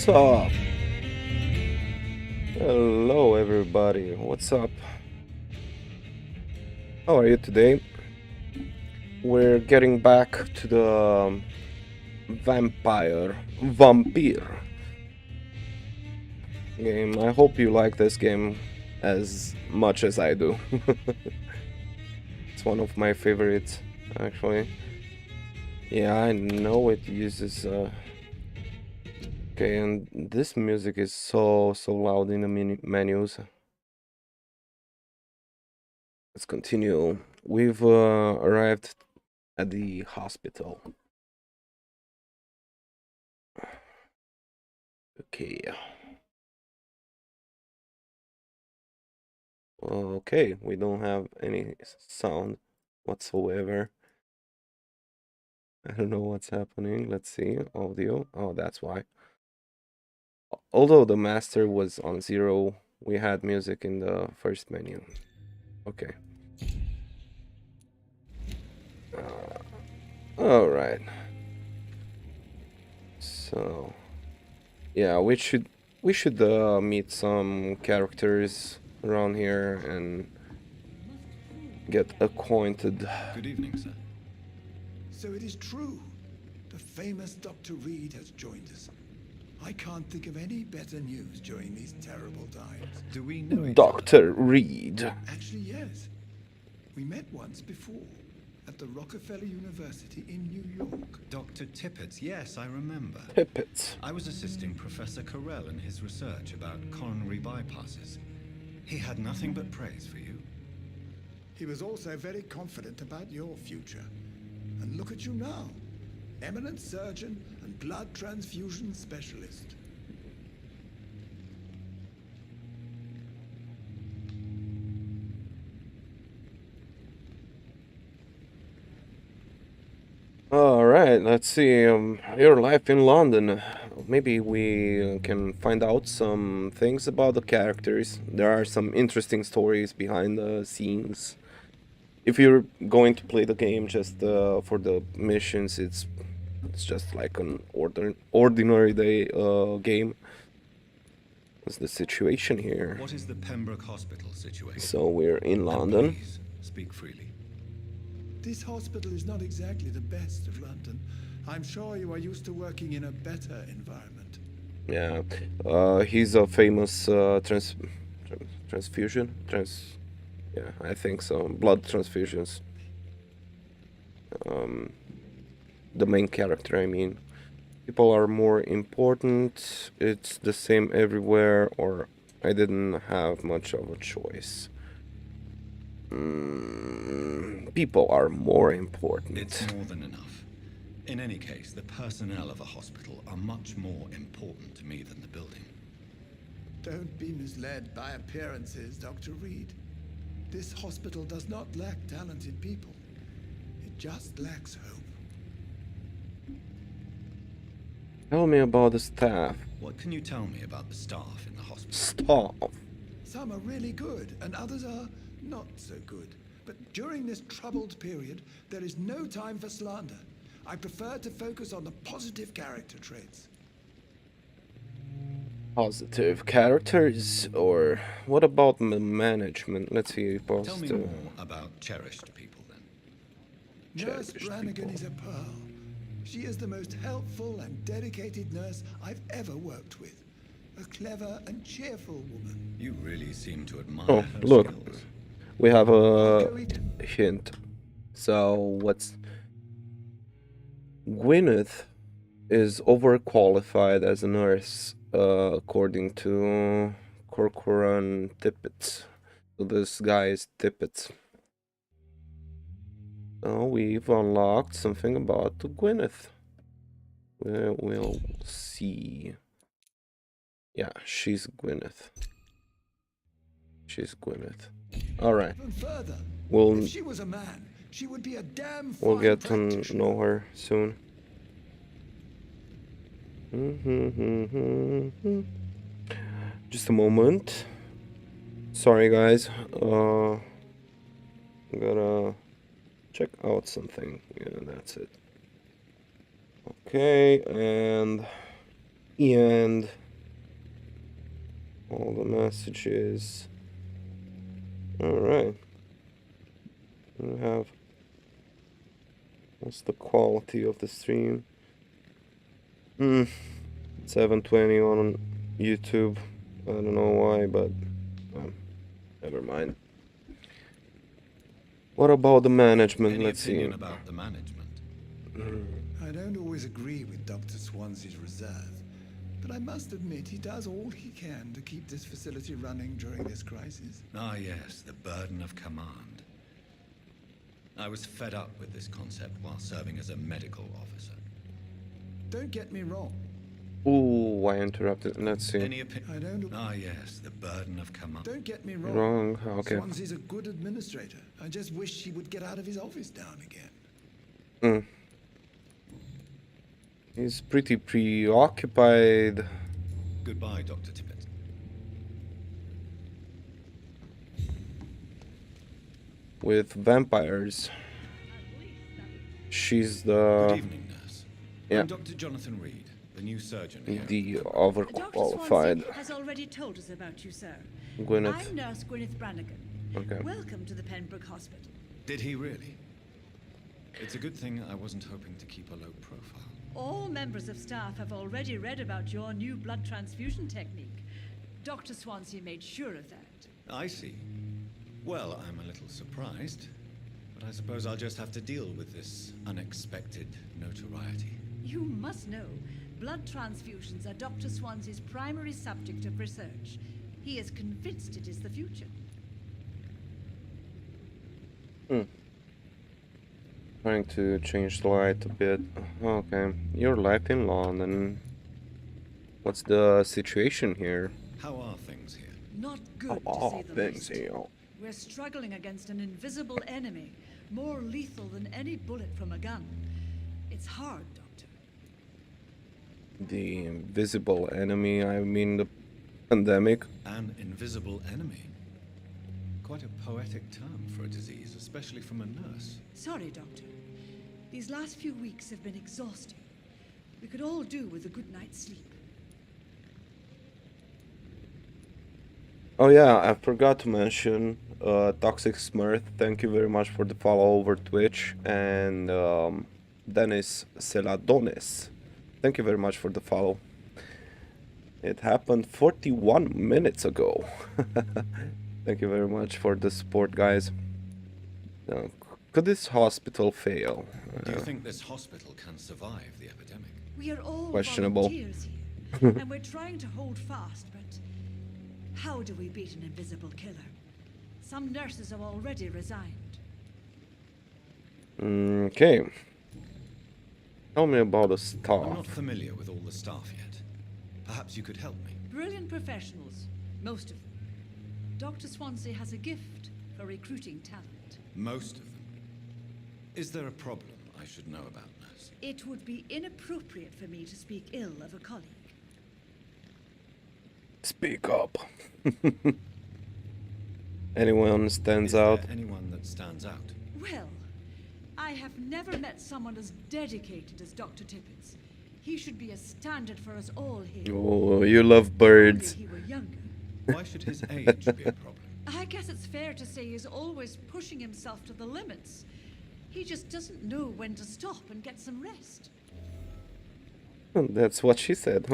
What's up? Hello, everybody. What's up? How are you today? We're getting back to the Vampyr game. I hope you like this game as much as I do. It's one of my favorites, actually. Yeah, I know it uses. Okay, and this music is so loud in the menus. Let's continue. We've arrived at the hospital. Okay. Okay, we don't have any sound whatsoever. I don't know what's happening. Let's see. Audio. Oh, that's why. Although the master was on 0, we had music in the first menu. Okay. All right. So, yeah, we should meet some characters around here and get acquainted. Good evening, sir. So it is true. The famous Dr. Reed has joined us. I can't think of any better news during these terrible times. Do we know each Dr. Reed. Actually, yes. We met once before at the Rockefeller University in New York. Dr. Tippett? Yes, I remember. Tippett. I was assisting Professor Carell in his research about coronary bypasses. He had nothing but praise for you. He was also very confident about your future. And look at you now. Eminent surgeon and blood transfusion specialist. All right, let's see. Your life in London. Maybe we can find out some things about the characters. There are some interesting stories behind the scenes. If you're going to play the game just for the missions, it's just like an ordinary day game. What's the situation here? What is the Pembroke Hospital situation? So we're in And London. please, speak freely. This hospital is not exactly the best of London. I'm sure you are used to working in a better environment. Yeah, he's a famous transfusion. Yeah, I think so. Blood transfusions. The main character, I mean. People are more important. It's the same everywhere, or I didn't have much of a choice. People are more important. It's more than enough. In any case, the personnel of a hospital are much more important to me than the building. Don't be misled by appearances, Dr. Reed. This hospital does not lack talented people. It just lacks hope. Tell me about the staff. What can you tell me about the staff in the hospital? Staff. Some are really good, and others are not so good. But during this troubled period, there is no time for slander. I prefer to focus on the positive character traits. Positive characters, or what about management? Let's see. Tell me more about cherished people, then. Nurse Cherished Brannigan people. is a pearl. She is the most helpful and dedicated nurse I've ever worked with. A clever and cheerful woman. You really seem to admire Oh, her look. skills. We have a Go eat. hint. So what's Gwyneth is overqualified as a nurse, according to Corcoran Tippett. So this guy is Tippett. So we've unlocked something about Gwyneth. We'll see. Yeah, she's Gwyneth. She's Gwyneth. All right. Even further, We'll if she was a man, she would be a damn we'll fine get to practitioner. know her soon. Just a moment. Sorry, guys. I'm gonna check out something. Yeah, that's it. Okay, and And all the messages. Alright. We have... What's the quality of the stream? 720 on YouTube. I don't know why, but never mind. What about the management? Any Let's see. opinion about the management? I don't always agree with Dr. Swansea's reserve, but I must admit he does all he can to keep this facility running during this crisis. Ah, yes, the burden of command. I was fed up with this concept while serving as a medical officer. Don't get me wrong. Ooh, I interrupted. Let's see. Any opinion? I don't. Ah, yes, the burden of command. Don't get me wrong. Wrong. Okay. Swansea's a good administrator. I just wish he would get out of his office now and again. He's pretty preoccupied. Goodbye, Dr. Tippett. With vampires. She's Good the evening, nurse. yeah. I'm Dr. Jonathan Reed, the new surgeon here. the Dr. overqualified Swansea has already told us about you, sir. Gwyneth. I'm Nurse Gwyneth Brannigan. Okay. Welcome to the Pembroke Hospital. Did he really? It's a good thing I wasn't hoping to keep a low profile. All members of staff have already read about your new blood transfusion technique. Dr. Swansea made sure of that. I see. Well, I'm a little surprised, but I suppose I'll just have to deal with this unexpected notoriety. You must know, blood transfusions are Dr. Swansea's primary subject of research. He is convinced it is the future. Trying to change the light a bit. Okay. Your life in London. What's the situation here? How are things here? Not good, to Oh, say the things least. here. We're struggling against an invisible enemy, more lethal than any bullet from a gun. It's hard, Doctor. The invisible enemy, I mean the pandemic. An invisible enemy. Quite a poetic term for a disease, especially from a nurse. Sorry, Doctor. These last few weeks have been exhausting. We could all do with a good night's sleep. Oh yeah, I forgot to mention Toxic Smurf. Thank you very much for the follow over Twitch, and Dennis Celadones. Thank you very much for the follow. It happened 41 minutes ago. Thank you very much for the support, guys. Could this hospital fail? Do you think this hospital can survive the epidemic? We are all Questionable. volunteers here, and we're trying to hold fast, but how do we beat an invisible killer? Some nurses have already resigned. Okay. Tell me about the I'm staff. not familiar with all the staff yet. Perhaps you could help me. Brilliant professionals, most of them. Dr. Swansea has a gift for recruiting talent. Most of them. Is there a problem I should know about, nurse? It would be inappropriate for me to speak ill of a colleague. Speak up. Anyone stands Is there out? anyone that stands out? Well, I have never met someone as dedicated as Dr. Tippett's. He should be a standard for us all here. Oh, you love birds. If he were younger. Why should his age be a problem? I guess it's fair to say he's always pushing himself to the limits. He just doesn't know when to stop and get some rest. That's what she said.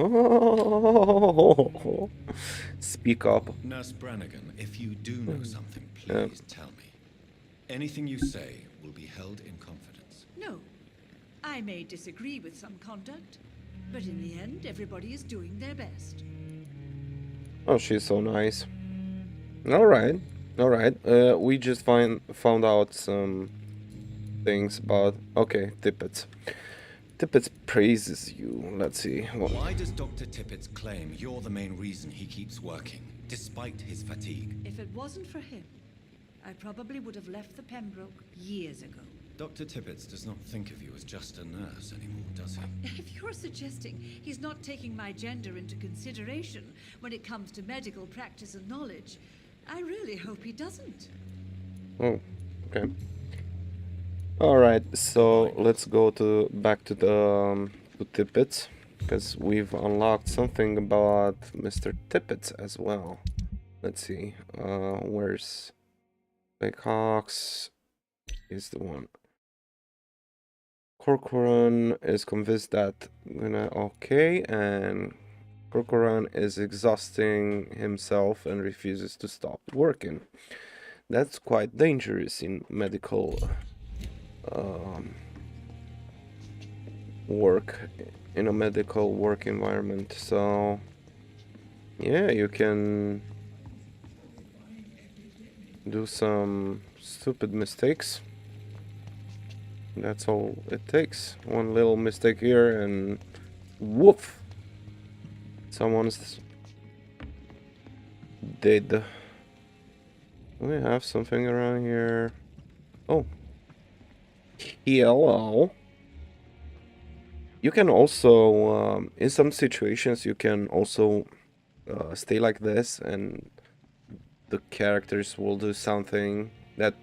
Speak up. Nurse Brannigan, if you do know something, please tell me. Anything you say will be held in confidence. No, I may disagree with some conduct, but in the end, everybody is doing their best. Oh, she's so nice. All right. We just found out some things about. Okay, Tippett. Tippett praises you. Let's see. Why does Dr. Tippett claim you're the main reason he keeps working, despite his fatigue? If it wasn't for him, I probably would have left the Pembroke years ago. Dr. Tippett does not think of you as just a nurse anymore, does he? If you're suggesting he's not taking my gender into consideration when it comes to medical practice and knowledge, I really hope he doesn't. Oh, okay. All right. So let's go back to the to Tippett. because we've unlocked something about Mr. Tippett as well. Let's see. Where's Big Hawks is the one. Corcoran is convinced that okay, and Corcoran is exhausting himself and refuses to stop working. That's quite dangerous in medical work, in a medical work environment. So yeah, you can do some stupid mistakes. That's all it takes. One little mistake here and woof, someone's dead. We have something around here. Oh, hello. You can also, in some situations, you can also stay like this, and the characters will do something that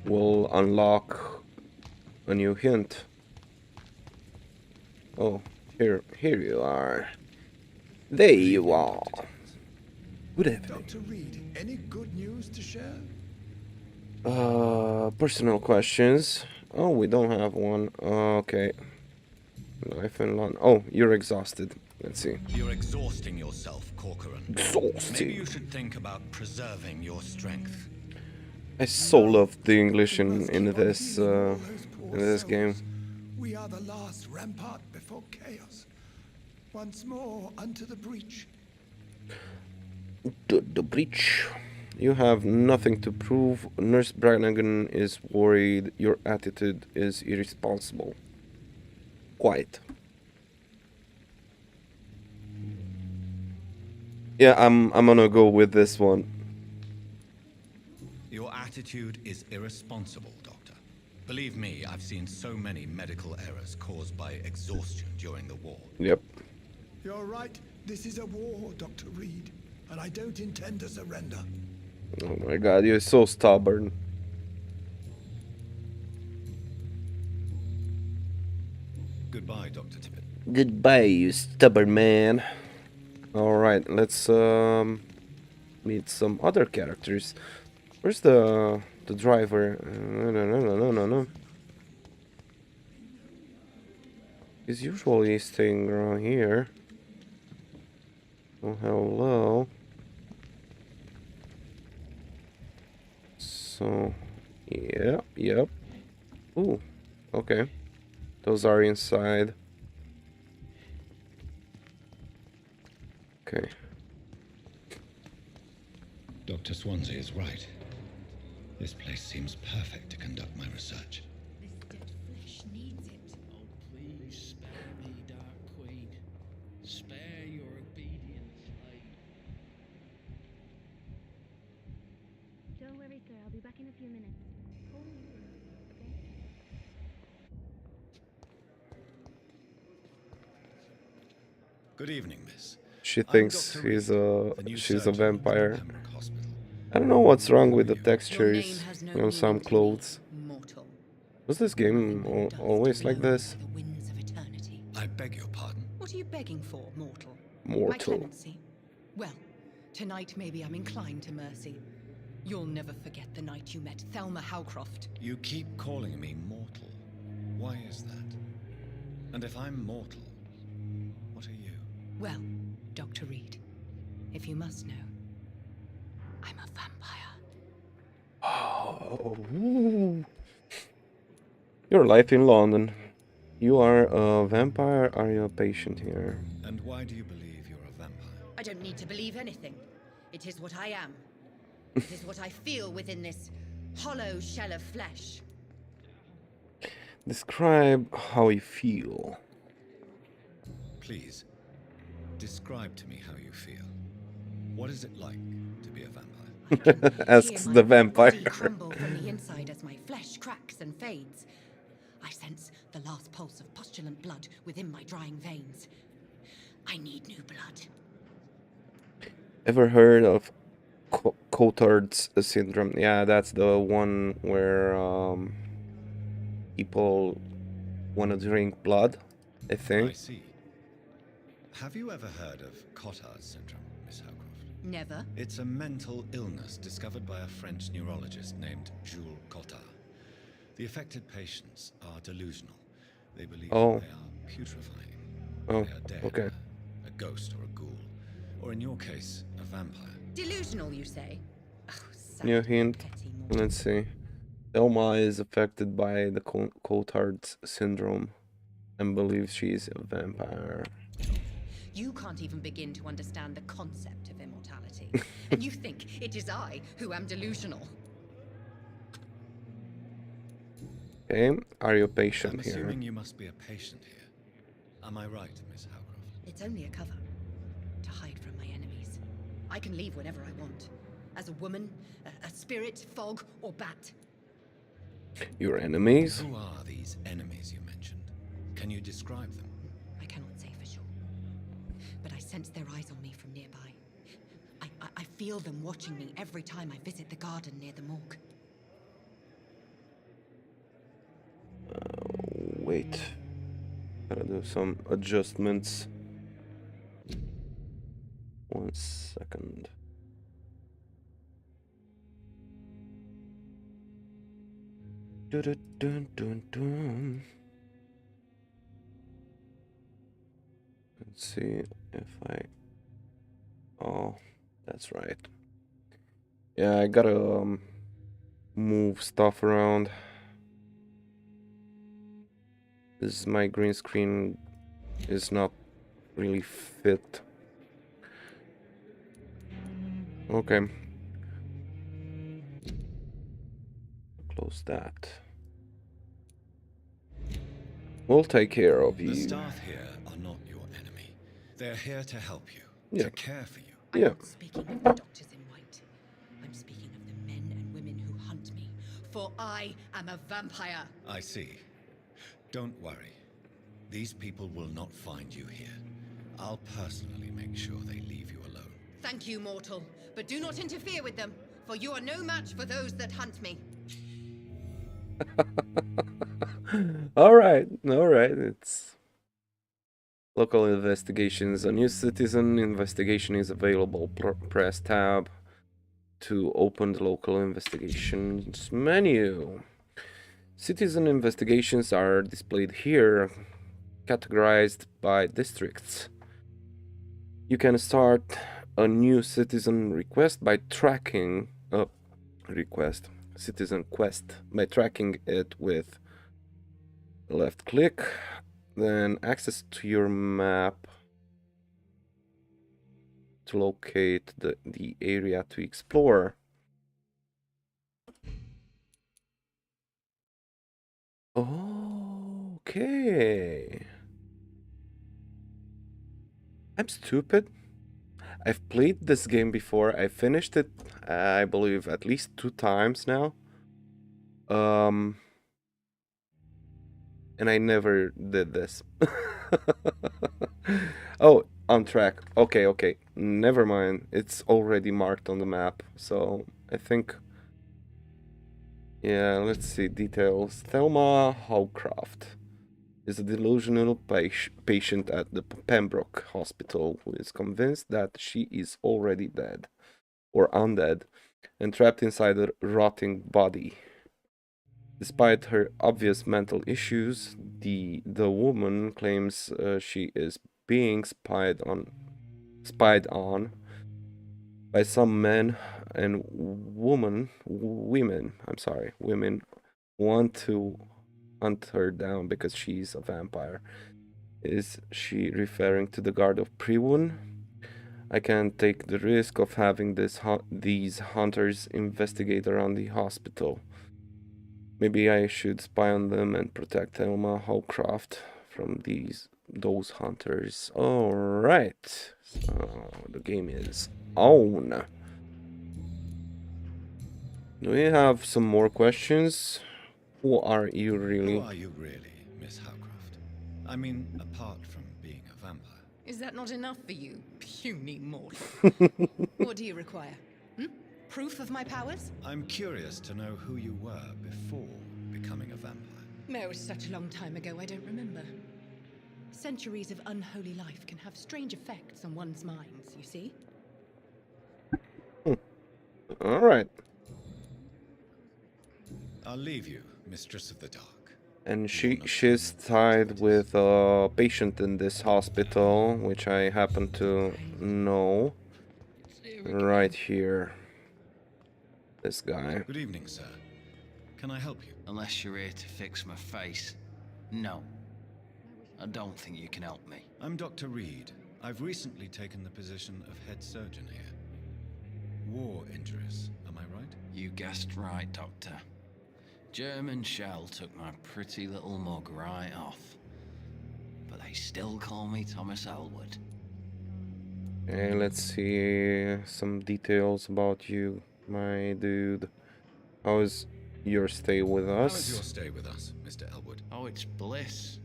will unlock a new hint. Oh, here you are. There you are. Good evening. Dr. Reed, any good news to share? Personal questions. Oh, we don't have one. Okay. Life in London. Oh, you're exhausted. Let's see. You're exhausting yourself, Corcoran. Exhausting. Maybe you should think about preserving your strength. I so love the English We must in keep on this healing all those poor game. souls. We are the last rampart before chaos. Once more unto the breach. The breach. You have nothing to prove. Nurse Brannigan is worried. Your attitude is irresponsible. Quite. Yeah, I'm gonna go with this one. Your attitude is irresponsible, Doctor. Believe me, I've seen so many medical errors caused by exhaustion during the war. Yep. You're right. This is a war, Dr. Reed, and I don't intend to surrender. Oh my god, you're so stubborn. Goodbye, Dr. Tippett. Goodbye, you stubborn man. Alright, let's meet some other characters. Where's the driver? No. He's usually staying around here. Oh, hello. So, yep. Ooh, okay. Those are inside. Okay. Dr. Swansea is right. This place seems perfect to conduct my research. This dead flesh needs it. Oh, please spare me, Dark Queen. Spare your obedient slave. Don't worry, sir. I'll be back in a few minutes. Hold me, okay? Good evening, miss. She I'm thinks Dr. he's Reed, the new she's a surgeon at the vampire. Pembroke Hospital. I don't know what's wrong with the Your textures Your name has no on some meaning to me, clothes. mortal. Was this game Nothing but dust always like blown this? by the winds of eternity. I beg your pardon. What are you begging for, mortal? My Mortal. clemency? Well, tonight maybe I'm inclined to mercy. You'll never forget the night you met Thelma Howcroft. You keep calling me mortal. Why is that? And if I'm mortal, what are you? Well, Dr. Reed, if you must know, I'm a vampire. Oh, ooh. Your life in London. You are a vampire. Are you a patient here? And why do you believe you're a vampire? I don't need to believe anything. It is what I am. It is what I feel within this hollow shell of flesh. Describe how you feel. Please, describe to me how you feel. What is it like to be a vampire? I can hear Asks my the vampire. body crumble from the inside as my flesh cracks and fades. I sense the last pulse of pustulant blood within my drying veins. I need new blood. Ever heard of Cotard's syndrome? Yeah, that's the one where people wanna drink blood, I I think. see. Have you ever heard of Cotard's syndrome, Miss Howcroft? Never. It's a mental illness discovered by a French neurologist named Jules Cotard. The affected patients are delusional. They believe Oh, they are putrefying. oh, They are dead, okay. a ghost or a ghoul, or in your case, a vampire. Delusional, you say? Oh, New sad, hint. petty mortal. Let's see. Thelma is affected by the Cotard's syndrome and believes she is a vampire. You can't even begin to understand the concept of immortality. And you think it is I who am delusional. Okay, are you I'm patient here? assuming you must be a patient here. Am I right, Miss Howcroft? It's only a cover to hide from my enemies. I can leave whenever I want. As a woman, a spirit, fog, or bat. Your enemies? Who are these enemies you mentioned? Can you describe them? I cannot say for sure. But I sense their eyes on me from nearby. I feel them watching me every time I visit the garden near the morgue. Wait. Gotta do some adjustments. 1 second. Dun. Let's see if I... Oh, that's right. Yeah, I gotta move stuff around. This my green screen is not really fit. Okay. Close that. We'll take care of The you. staff here are not your enemy. They're here to help you, Yeah. to care for you. I'm Yeah. not speaking of the doctors in white. I'm speaking of the men and women who hunt me. For I am a vampire. I see. Don't worry. These people will not find you here. I'll personally make sure they leave you alone. Thank you, mortal. But do not interfere with them, for you are no match for those that hunt me. All right. It's local investigations. A new citizen investigation is available. Press tab to open the local investigations menu. Citizen investigations are displayed here, categorized by districts. You can start a new citizen request by tracking citizen quest by tracking it with left click, then access to your map to locate the area to explore. Okay. I'm stupid. I've played this game before. I finished it, I believe, at least 2 times now. And I never did this. Oh, on track. Okay. Never mind. It's already marked on the map. So I think... Yeah, let's see details. Thelma Howcroft is a delusional patient at the Pembroke Hospital who is convinced that she is already dead or undead and trapped inside a rotting body. Despite her obvious mental issues, the woman claims she is being spied on by some men and women want to hunt her down because she's a vampire. Is she referring to the guard of Priwun? I can't take the risk of having these hunters investigate around the hospital. Maybe I should spy on them and protect Thelma Howcroft from those hunters. Alright. So the game is on. Do we have some more questions? Who are you really? Who are you really, Miss Howcroft? I mean, apart from being a vampire. Is that not enough for you, puny mortal? What do you require? Proof of my powers? I'm curious to know who you were before becoming a vampire. It was such a long time ago, I don't remember. Centuries of unholy life can have strange effects on one's minds, you see? All right. I'll leave you, Mistress of the Dark. And she's tied with a patient in this hospital, which I happen to know. Right here. This guy. Good evening, sir. Can I help you? Unless you're here to fix my face. No. I don't think you can help me. I'm Dr. Reed. I've recently taken the position of head surgeon here. War injuries, am I right? You guessed right, Doctor. German shell took my pretty little mug right off. But they still call me Thomas Elwood. Okay, let's see some details about you, my dude. How is your stay with How is your us? stay with us, Mr. Elwood? Oh, it's bliss.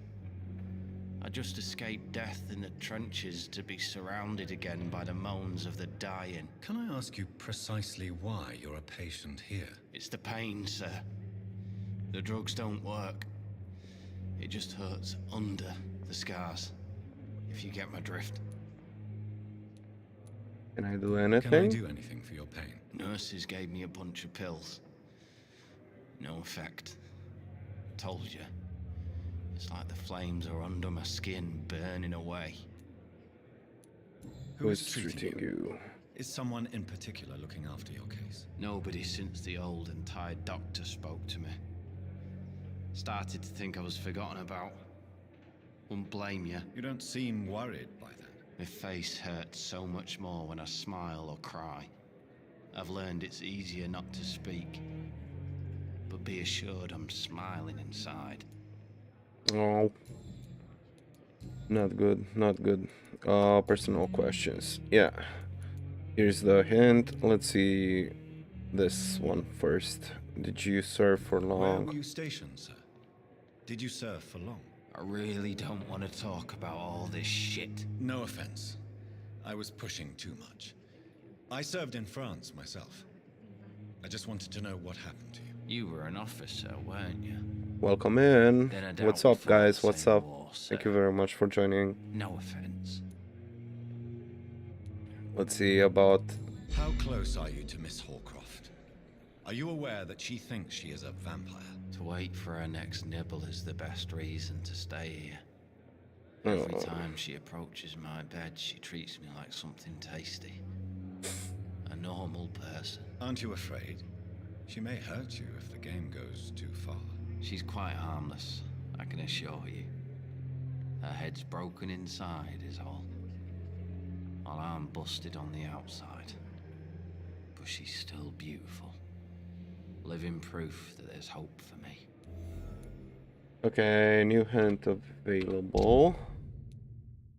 I just escaped death in the trenches to be surrounded again by the moans of the dying. Can I ask you precisely why you're a patient here? It's the pain, sir. The drugs don't work. It just hurts under the scars, if you get my drift. Can I do Can I anything? do anything for your pain? Nurses gave me a bunch of pills. No effect. Told you. It's like the flames are under my skin, burning away. Who is treating you? you? Is someone in particular looking after your case? Nobody since the old and tired doctor spoke to me. Started to think I was forgotten about. Wouldn't blame you. You don't seem worried by that. My face hurts so much more when I smile or cry. I've learned it's easier not to speak. But be assured I'm smiling inside. Oh. Not good, not good. Personal questions. Yeah. Here's the hint. Let's see this one first. Did you serve for Where long? were you stationed, sir? Did you serve for long? I really don't want to talk about all this shit. No offense. I was pushing too much. I served in France myself. I just wanted to know what happened to you. You were an officer, weren't you? Welcome in. Then I doubt What's we up, fought guys? the What's same up? war, Thank sir. you very much for joining. No offense. Let's see about. How close are you to Miss Hallcroft? Are you aware that she thinks she is a vampire? To wait for her next nibble is the best reason to stay here. Every Oh. time she approaches my bed, she treats me like something tasty. A normal person. Aren't you afraid? She may hurt you if the game goes too far. She's quite harmless, I can assure you. Her head's broken inside is all. While I'm busted on the outside. But she's still beautiful. Living proof that there's hope for me. Okay, new hint available.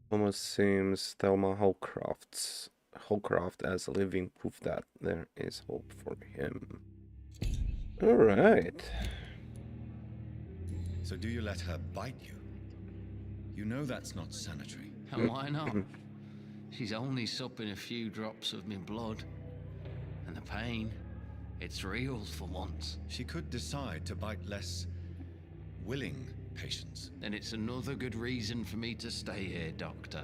Thomas seems Thelma Hallcroft as a living proof that there is hope for him. Alright. So do you let her bite you? You know that's not sanitary. And why not? She's only supping a few drops of me blood. And the pain, it's real for once. She could decide to bite less willing patients. Then it's another good reason for me to stay here, Doctor.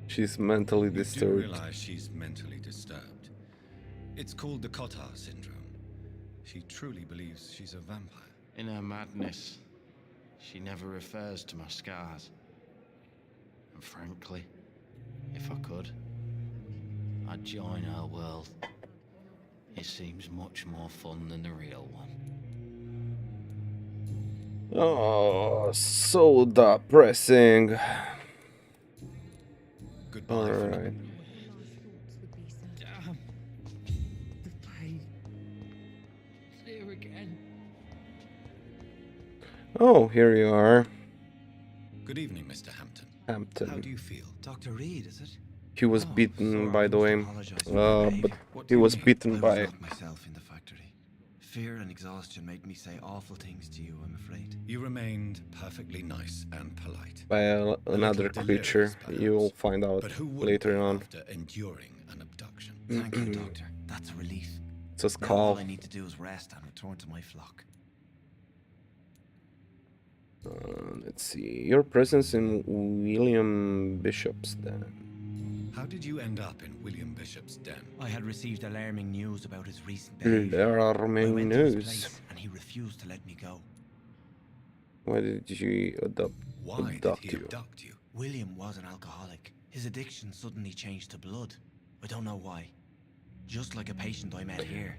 She's mentally You do disturbed. realize she's mentally disturbed. It's called the Cotard syndrome. She truly believes she's a vampire. In her madness, she never refers to my scars. And frankly, if I could, I'd join her world. It seems much more fun than the real one. Oh, so depressing. Goodbye for now. Alright. Damn. The pain. It's here again. Oh, here you are, Good evening, Mr. Hampton. Hampton. How do you feel? Dr. Reed, is it? He was Oh, beaten, sorry, by the I way. must apologize for my But behavior. he was mean? beaten I by. was not myself in the factory. Fear and exhaustion made me say awful things to you, I'm afraid. You remained perfectly nice and polite. By another little creature. delirious, perhaps. You'll find out But who would later be on. after enduring an abduction? Thank you, Doctor. That's a relief. It's a Now all skull. I need to do is rest and return to my flock. Let's see. Your presence in William Bishop's den. How did you end up in William Bishop's den? I had received alarming news about his recent behavior. I Alarming went to his news. place and he refused to let me go. Why did he Why did abduct he you? abduct you? William was an alcoholic. His addiction suddenly changed to blood. I don't know why. Just like a patient I met here.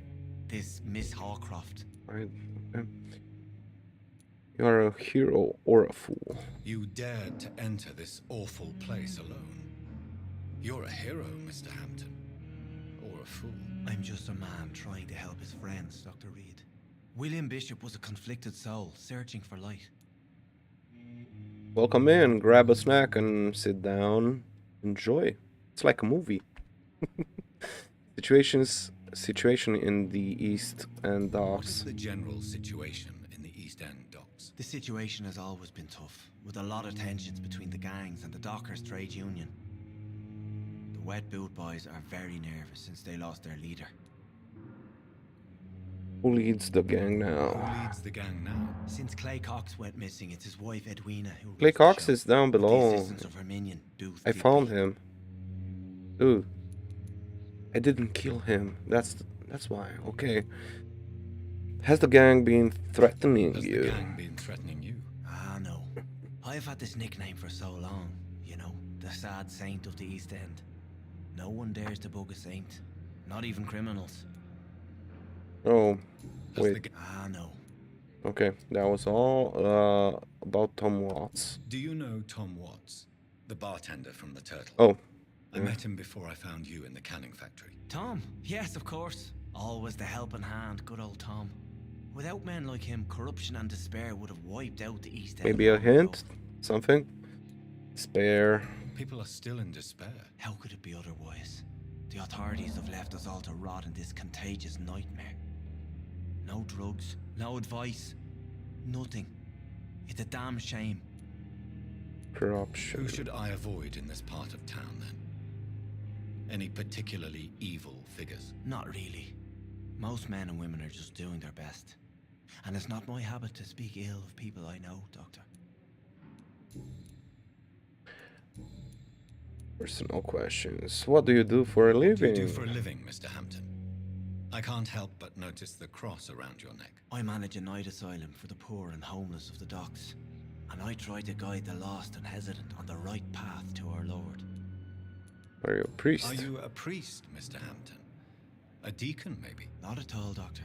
This Miss Hawcroft. Right. Okay. You are a hero or a fool. You dared to enter this awful place alone. You're a hero, Mr. Hampton. Or a fool. I'm just a man trying to help his friends, Dr. Reed. William Bishop was a conflicted soul, searching for light. Welcome in, grab a snack and sit down. Enjoy. It's like a movie. Situation in the East End What is docks. the general situation in the East End docks? The situation has always been tough, with a lot of tensions between the gangs and the Dockers Trade Union. The Wet Boot Boys are very nervous since they lost their leader. Who leads the gang Who now? leads the gang now? Since Clay Cox went missing, it's his wife Edwina who Clay runs the Cox show, is down with the below. assistance of her minion, Booth I Bigby. found him. Dude. I didn't kill him. That's why. Okay. Has the gang been threatening Has you? the gang been threatening you? Ah, no. I've had this nickname for so long, you know, the sad saint of the East End. No one dares to bug a saint, not even criminals. Oh, Has wait. the ga- Ah, no. Okay, that was all about Tom Watts. Do you know Tom Watts, the bartender from the Turtle? Oh, I met him before I found you in the canning factory. Tom, yes, of course. Always the helping hand, good old Tom. Without men like him, corruption and despair would have wiped out the East End. maybe a long ago. hint? Something? Spare. People are still in despair. How could it be otherwise? The authorities have left us all to rot in this contagious nightmare. No drugs, no advice, nothing. It's a damn shame. Corruption. Who should I avoid in this part of town, then? Any particularly evil figures? Not really. Most men and women are just doing their best. And it's not my habit to speak ill of people I know, Doctor. Personal questions. What do you do for a What do you living? do for a living, Mr. Hampton? I can't help but notice the cross around your neck. I manage a night asylum for the poor and homeless of the docks. And I try to guide the lost and hesitant on the right path to our Lord. Are you a priest? Are you a priest, Mr. Hampton? A deacon, maybe? Not at all, Doctor.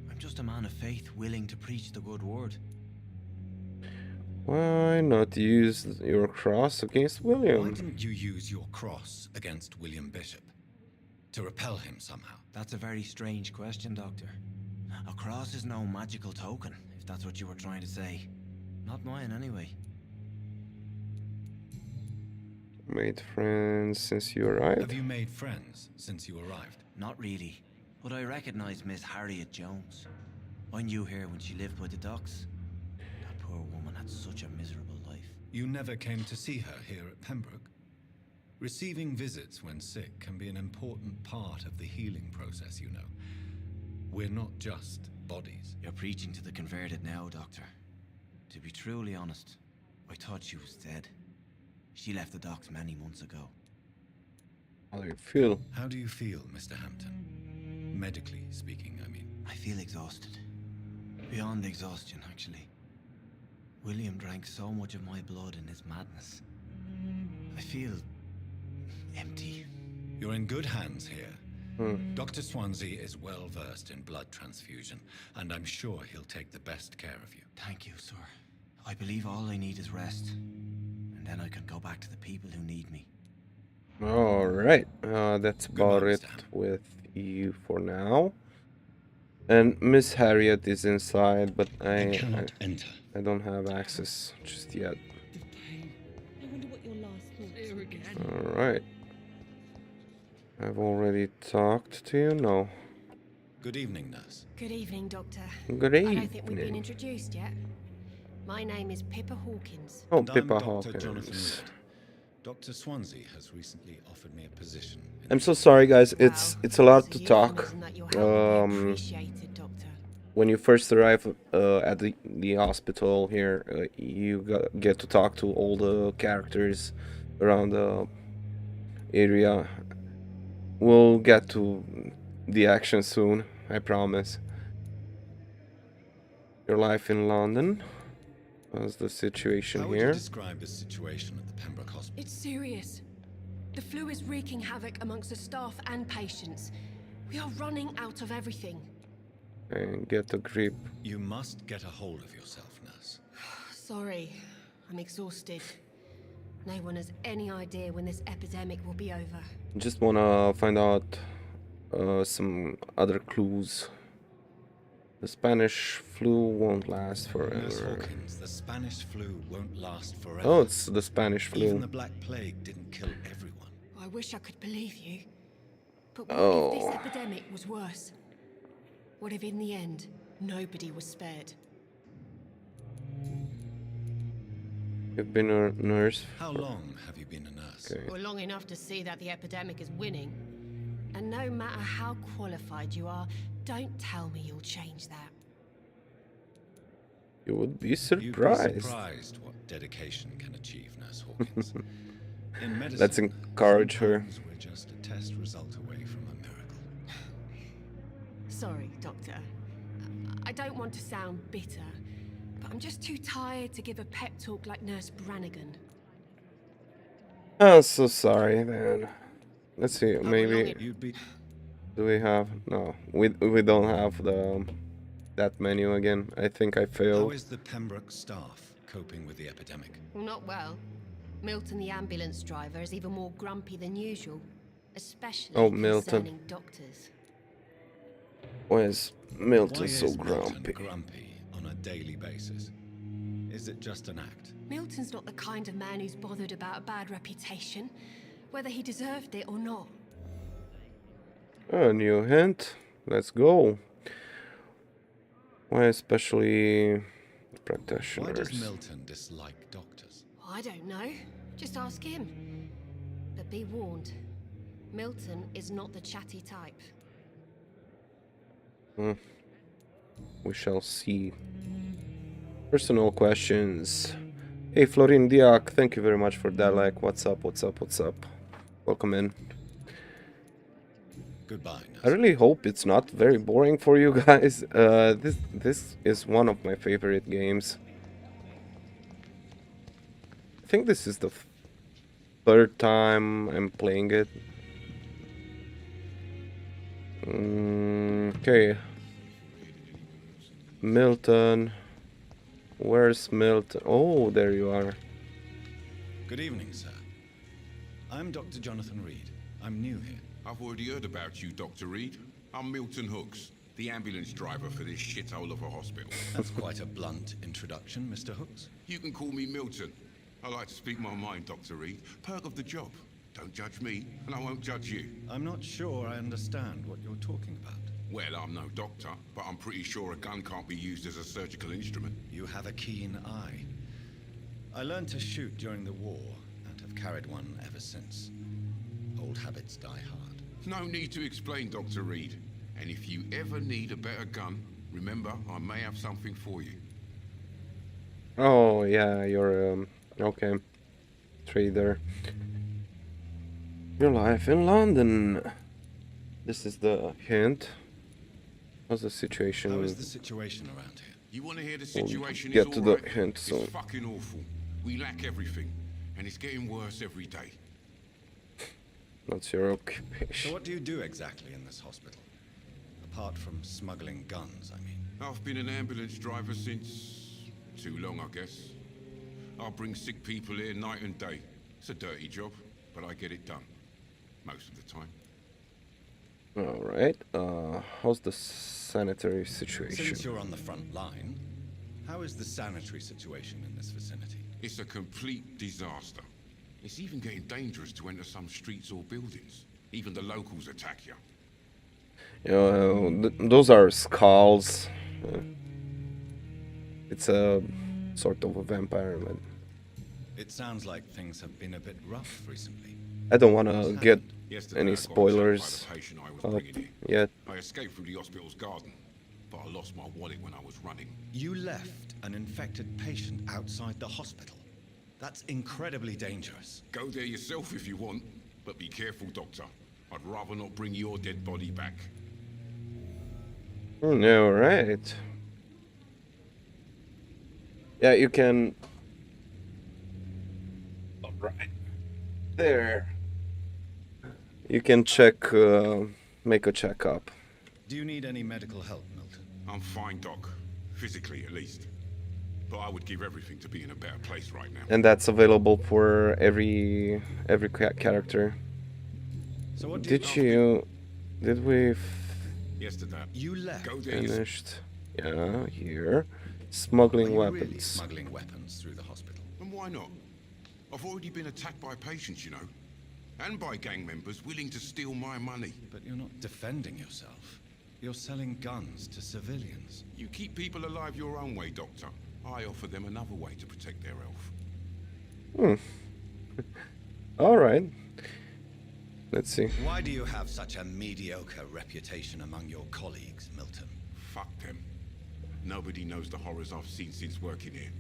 I'm just a man of faith willing to preach the good word. Why not use your cross against Why William? didn't you use your cross against William Bishop? To repel him somehow? That's a very strange question, Doctor. A cross is no magical token, if that's what you were trying to say. Not mine, anyway. Made friends since you arrived? Have you made friends since you arrived? Not really. But I recognize Miss Harriet Jones. I knew her when she lived by the docks. That poor woman had such a miserable life. You never came to see her here at Pembroke? Receiving visits when sick can be an important part of the healing process, you know. We're not just bodies. You're preaching to the converted now, Doctor. To be truly honest, I thought she was dead. She left the docks many months ago. How do you feel? How do you feel, Mr. Hampton? Medically speaking, I mean. I feel exhausted. Beyond exhaustion, actually. William drank so much of my blood in his madness. I feel empty. You're in good hands here. Dr. Swansea is well versed in blood transfusion, and I'm sure he'll take the best care of you. Thank you, sir. I believe all I need is rest. And then I can go back to the people who need me. Alright, that's about luck, it Stan. with you for now. And Miss Harriet is inside, but I enter. I don't have access just yet. The pain. I wonder what your last thoughts were. Again. Alright. I've already talked to you? No. Good evening, nurse. Good evening, Doctor. Good I don't think we've been evening. introduced yet. My name is Pippa Hawkins. Oh, And I'm Pippa Dr. Jonathan Hawkins. Wood. Dr. Swansea has recently offered me a position. I'm so sorry, guys. It's a lot to a talk. euphemism that you're helping me Um, appreciated, Doctor. when you first arrive at the hospital here, you get to talk to all the characters around the area. We'll get to the action soon, I promise. Your life in London. How's the situation How would you here? describe the situation at the Pembroke Hospital? It's serious. The flu is wreaking havoc amongst the staff and patients. We are running out of everything. And get a grip. You must get a hold of yourself, nurse. Sorry, I'm exhausted. No one has any idea when this epidemic will be over. Just wanna find out some other clues. The Spanish flu won't last Nurse forever. Hawkins, the Spanish flu won't last forever. Oh, it's the Spanish flu. Even the Black Plague didn't kill everyone. I wish I could believe you. But what Oh. if this epidemic was worse? What if in the end, nobody was spared? You've been a nurse. How long have you been a nurse? Okay. Well, long enough to see that the epidemic is winning. And no matter how qualified you are, don't tell me you'll change that. You would be You'd be surprised. surprised what dedication can achieve, Nurse Hawkins. In medicine, Let's encourage her. sometimes we're just a test result away from a miracle. Sorry, Doctor. I don't want to sound bitter, but I'm just too tired to give a pep talk like Nurse Brannigan. I'm so sorry, man. Let's see, maybe You'd be do we have no? We don't have that menu again. I think I How failed. is the Pembroke staff coping with the epidemic? Well, not well. Milton, the ambulance driver, is even more grumpy than usual, especially Oh, Milton. concerning doctors. Why is Why Milton so is Milton grumpy? grumpy on a daily basis? Is it just an act? Milton's not the kind of man who's bothered about a bad reputation, whether he deserved it or not. A new hint. Let's go. Why especially Why does practitioners? Milton dislike doctors? I don't know. Just ask him. But be warned, Milton is not the chatty type. We shall see. Personal questions. Hey, Florin Diak, thank you very much for that like. What's up, what's up, what's up? Welcome in. Goodbye, I really hope it's not very boring for you guys. This is one of my favorite games. I think this is the third time I'm playing it. Okay. Milton. Where's Milton? Oh, there you are. Good evening, sir. I'm Dr. Jonathan Reed. I'm new here. I've already heard about you, Dr. Reed. I'm Milton Hooks, the ambulance driver for this shithole of a hospital. That's quite a blunt introduction, Mr. Hooks. You can call me Milton. I like to speak my mind, Dr. Reed. Perk of the job. Don't judge me, and I won't judge you. I'm not sure I understand what you're talking about. Well, I'm no doctor, but I'm pretty sure a gun can't be used as a surgical instrument. You have a keen eye. I learned to shoot during the war and have carried one ever since. Old habits die hard. No need to explain, Dr. Reed. And if you ever need a better gun, remember, I may have something for you. Oh yeah, you're okay. Trader. Your life in London. This is the hint. How's the situation? How is the situation around here? You want to hear the We'll situation get is to all the right? hint soon. It's fucking awful. We lack everything, and it's getting worse every day. What's your So occupation? what do you do exactly in this hospital? Apart from smuggling guns, I mean. I've been an ambulance driver since too long, I guess. I bring sick people here night and day. It's a dirty job, but I get it done. Most of the time. Alright, how's the sanitary situation? Since you're on the front line, how is the sanitary situation in this vicinity? It's a complete disaster. It's even getting dangerous to enter some streets or buildings. Even the locals attack you. Those are skulls. It's a sort of a vampire. But It sounds like things have been a bit rough recently. I don't want to get Yesterday, any I got attacked spoilers by the patient I was up bringing in. yet. I escaped through the hospital's garden, but I lost my wallet when I was running. You left an infected patient outside the hospital. That's incredibly dangerous. Go there yourself if you want, but be careful, Doctor. I'd rather not bring your dead body back. All right. Yeah, you can. All right. There. You can check, make a checkup. Do you need any medical help, Milton? I'm fine, Doc. Physically, at least. But I would give everything to be in a better place right now. And that's available for every character. So what Did we Yesterday, you left. Go there finished? Yeah, here. Smuggling Were you weapons. really smuggling weapons through the hospital? And why not? I've already been attacked by patients, you know. And by gang members willing to steal my money. But you're not defending yourself. You're selling guns to civilians. You keep people alive your own way, Doctor. I offer them another way to protect their health. All right. Let's see. Why do you have such a mediocre reputation among your colleagues, Milton? Fuck them. Nobody knows the horrors I've seen since working here.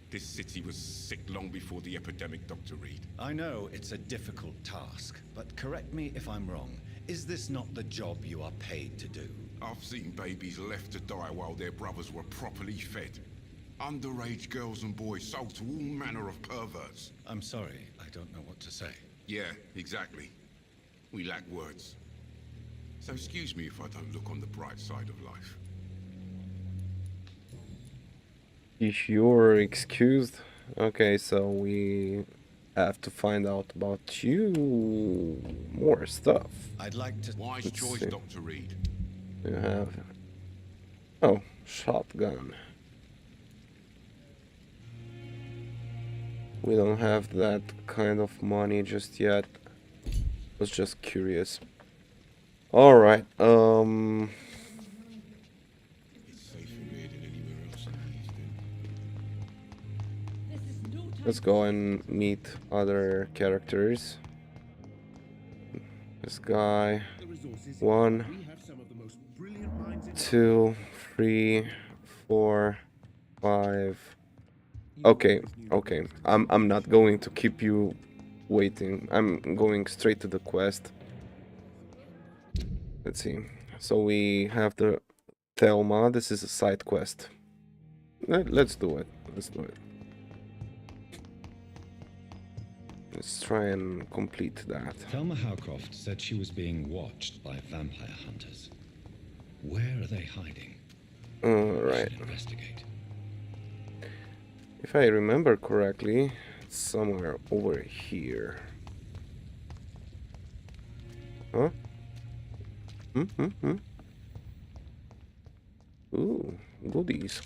This city was sick long before the epidemic, Dr. Reed. I know it's a difficult task, but correct me if I'm wrong. Is this not the job you are paid to do? I've seen babies left to die while their brothers were properly fed. Underage girls and boys sold to all manner of perverts. I'm sorry, I don't know what to say. Yeah, exactly. We lack words. So excuse me if I don't look on the bright side of life. If you're excused. Okay, so we have to find out about you. More stuff. I'd like to... Wise Let's choice, see. Dr. Reed. You have... Oh, shotgun. We don't have that kind of money just yet. Was just curious. Alright, It's safer here than anywhere else in the East. let's go and meet other characters. This guy. 1, 2, 3, 4, 5. Okay, okay. I'm not going to keep you waiting. I'm going straight to the quest. Let's see. So we have the Thelma. This is a side quest. Let's do it. Let's do it. Let's try and complete that. Thelma Howcroft said she was being watched by vampire hunters. Where are they hiding? Alright. Investigate. If I remember correctly, it's somewhere over here. Huh? Ooh, goodies.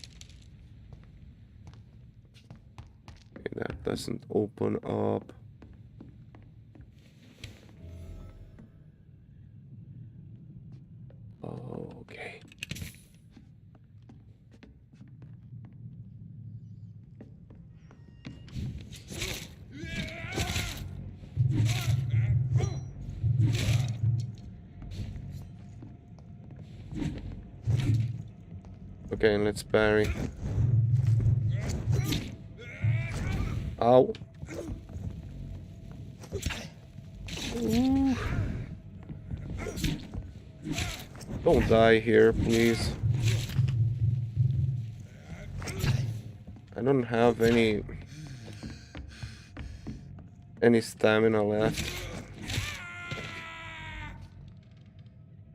Okay, that doesn't open up. Okay. Okay, let's parry. Ow. Ooh. Don't die here, please. I don't have any stamina left.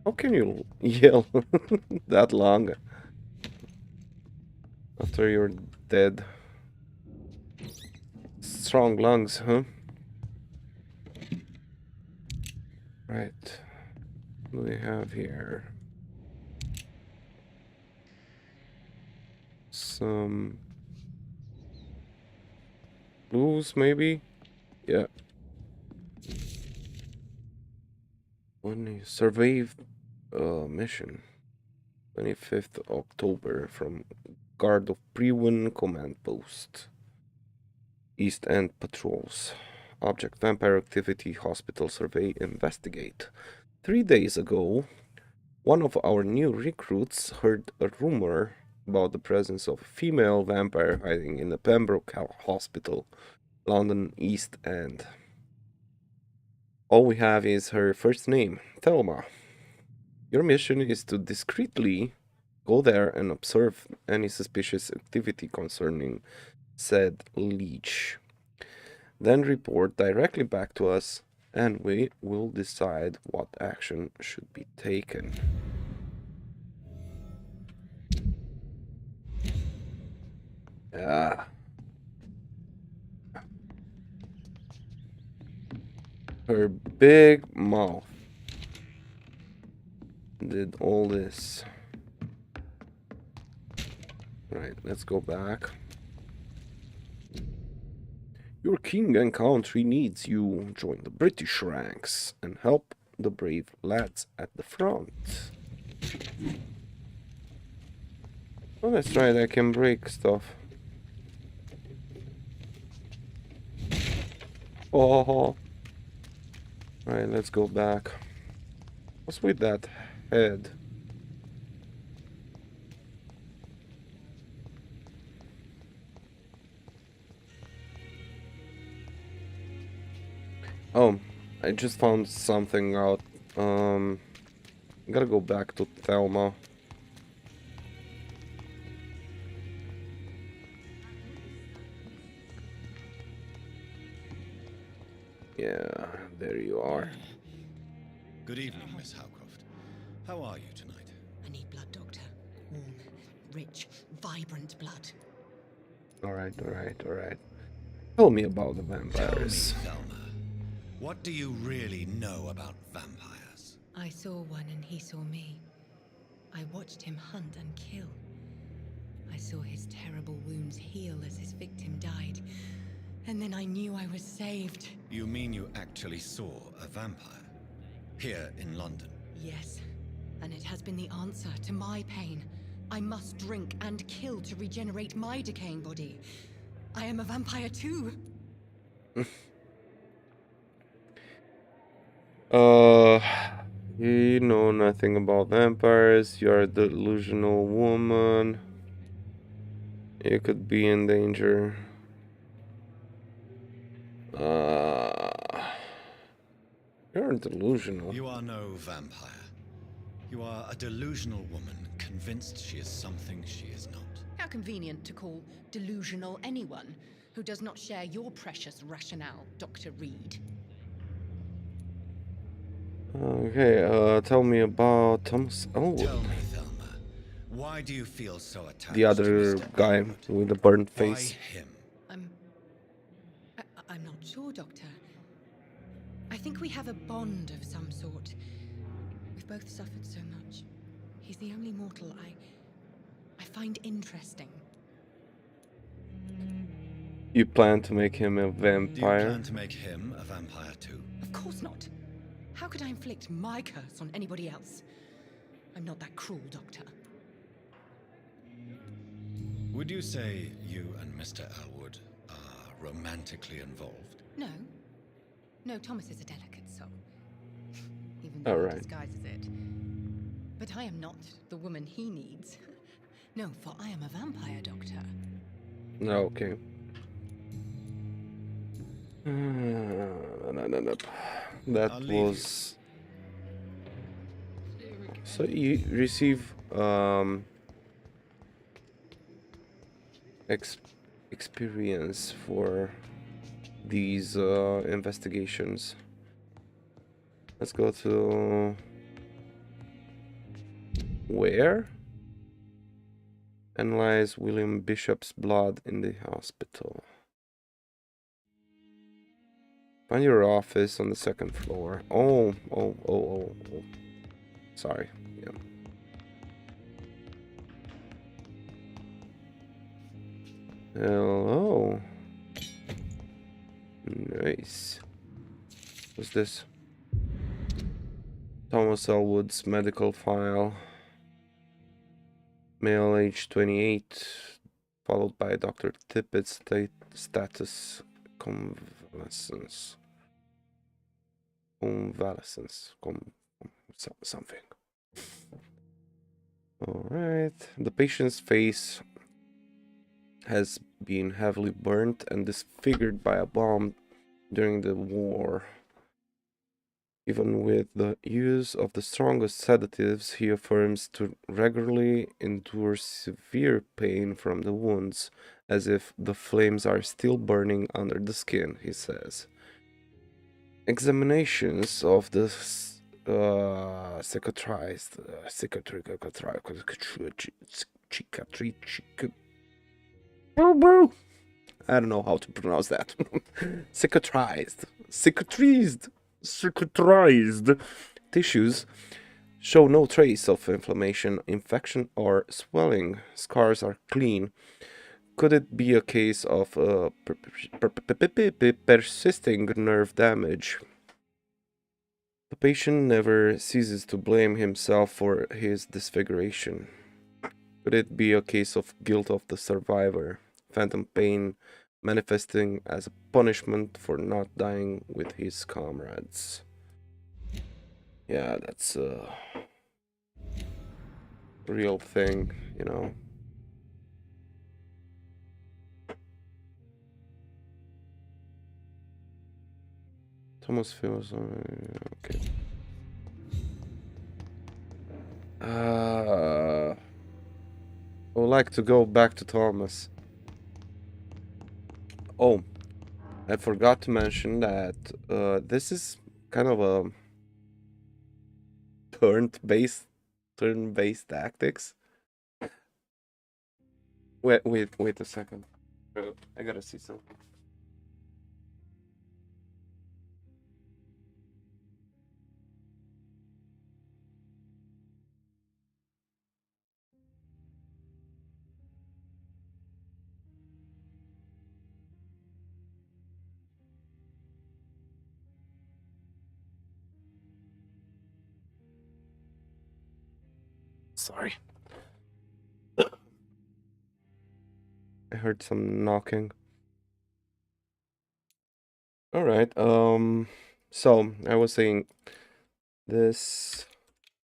How can you yell that long after you're dead? Strong lungs, huh? Right. What do we have here? Some clues, maybe? Yeah. One survey mission. 25th October from Guard of Prewin Command Post. East End Patrols. Object Vampire Activity Hospital Survey Investigate. 3 days ago, One of our new recruits heard a rumor about the presence of a female vampire hiding in the Pembroke Hospital, London East End. All we have is her first name, Thelma. Your mission is to discreetly go there and observe any suspicious activity concerning said leech. Then report directly back to us, and we will decide what action should be taken. Ah. Her big mouth did all this. Right, let's go back. Your king and country needs you. Join the British ranks and help the brave lads at the front. Oh, that's right, I can break stuff. Oh. Right, let's go back. What's with that head? Oh, I just found something out. Gotta go back to Thelma. Yeah, there you are. Good evening, Miss Howcroft. How are you tonight? I need blood, Doctor. Warm, rich, vibrant blood. Alright. Tell me about the vampires. Tell me, Thelma, what do you really know about vampires? I saw one and he saw me. I watched him hunt and kill. I saw his terrible wounds heal as his victim died. And then I knew I was saved. You mean you actually saw a vampire? Here in London? Yes. And it has been the answer to my pain. I must drink and kill to regenerate my decaying body. I am a vampire too. You know nothing about vampires. You're a delusional woman. You could be in danger. You're delusional. You are no vampire. You are a delusional woman, convinced she is something she is not. How convenient to call delusional anyone who does not share your precious rationale, Dr. Reed. Okay, tell me about Thomas Elwood. Tell me, Thelma, why do you feel so attached The other to Mr. guy Elwood? with the burnt face. Why him? I'm not sure, Doctor. I think we have a bond of some sort. We've both suffered so much. He's the only mortal I find interesting. You plan to make him a Do you vampire? plan to make him a vampire too? Of course not. How could I inflict my curse on anybody else? I'm not that cruel, Doctor. Would you say you and Mr. Elwood are romantically involved? No. No, Thomas is a delicate soul. Even though he disguises it. But I am not the woman he needs. No, for I am a vampire, Doctor. Okay. That was... So you receive experience for these investigations. Let's go to... Where? Analyze William Bishop's blood in the hospital. Find your office on the second floor. Oh. Sorry. Yeah. Hello. Nice. What's this? Thomas Elwood's medical file. Male, age 28, followed by Dr. Tippett's status convalescence. Something. Alright. The patient's face has been heavily burnt and disfigured by a bomb during the war. Even with the use of the strongest sedatives, he affirms to regularly endure severe pain from the wounds, as if the flames are still burning under the skin, he says. Examinations of the cicatrized I don't know how to pronounce that. Cicatrized tissues show no trace of inflammation, infection, or swelling. Scars are clean. Could it be a case of persisting nerve damage? The patient never ceases to blame himself for his disfiguration. Could it be a case of guilt of the survivor, phantom pain manifesting as a punishment for not dying with his comrades? Yeah, that's a real thing, you know. Thomas feels okay. I would like to go back to Thomas. Oh, I forgot to mention that this is kind of a turn-based tactics. Wait a second. I gotta see something. Sorry. I heard some knocking. All right. So I was saying this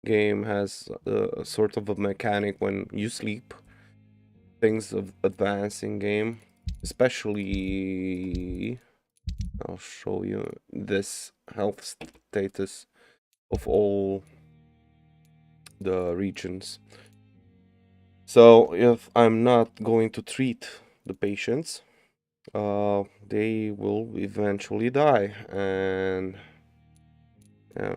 game has a sort of a mechanic when you sleep. Things of advance in game, especially I'll show you this health status of all the regions. So if I'm not going to treat the patients, they will eventually die, and yeah,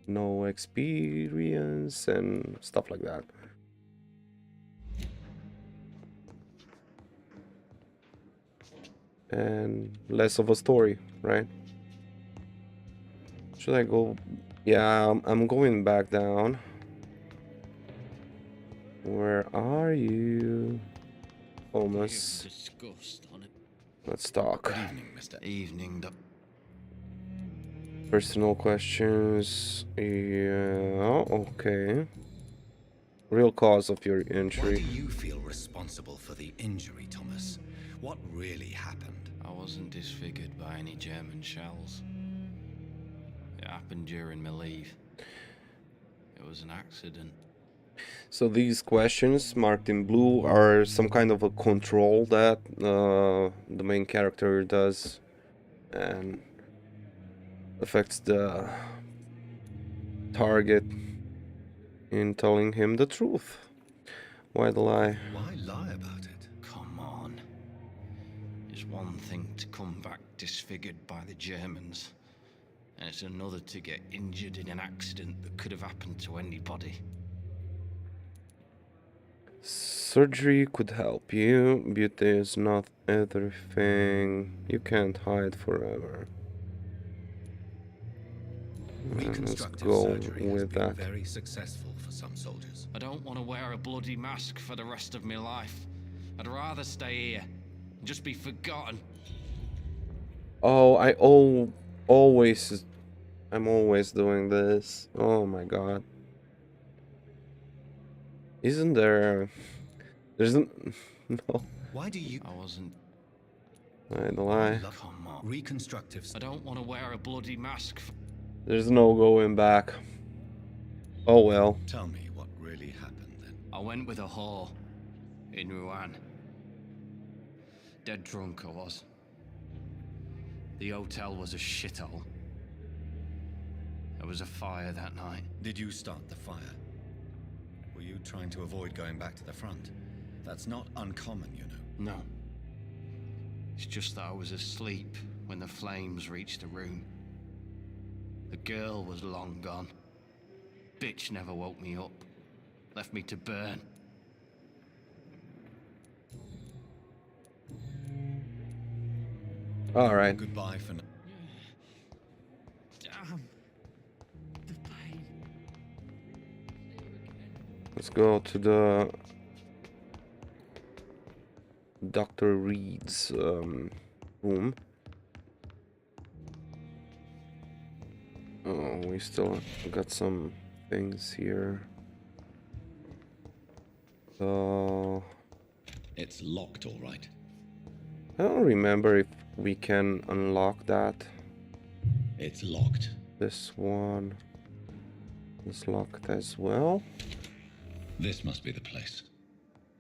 no experience and stuff like that. And less of a story, right? Should I go? Yeah, I'm going back down. Where are you? Thomas. Let's talk. Good evening, Mr. Evening, Personal questions. Yeah, okay. Real cause of your injury. Why do you feel responsible for the injury, Thomas? What really happened? I wasn't disfigured by any German shells. It happened during my leave. It was an accident. So these questions marked in blue are some kind of a control that the main character does and affects the target in telling him the truth. Why the lie? Why lie about it? Come on. It's one thing to come back disfigured by the Germans, and it's another to get injured in an accident that could have happened to anybody. Surgery could help you. Beauty is not everything. You can't hide forever. Reconstructive go surgery has with been that. very successful for some soldiers. I don't want to wear a bloody mask for the rest of my life. I'd rather stay here and just be forgotten. Oh, I'm always doing this. Oh my god. Isn't there... There's no. Why do you... I wasn't... I lie. Come on. Reconstructive... I don't want to wear a bloody mask. There's no going back. Oh well. Tell me what really happened then. I went with a whore in Rouen. Dead drunk I was. The hotel was a shithole. There was a fire that night. Did you start the fire? Were you trying to avoid going back to the front? That's not uncommon, you know. No. It's just that I was asleep when the flames reached the room. The girl was long gone. Bitch never woke me up. Left me to burn. All right. Goodbye for now. Damn. The pain. Let's go to the Dr. Reed's room. Oh, we still got some things here. So It's locked, all right. I don't remember if we can unlock that. It's locked. This one is locked as well. This must be the place.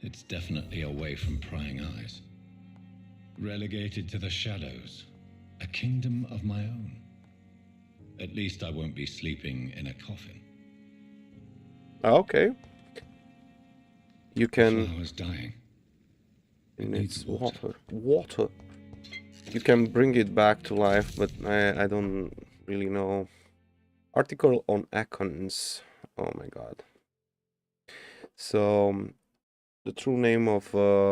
It's definitely away from prying eyes. Relegated to the shadows. A kingdom of my own. At least I won't be sleeping in a coffin. Okay. You The can. flower's dying. It needs needs water. Water. You can bring it back to life, but I don't really know. Article on icons. Oh my god. So the true name of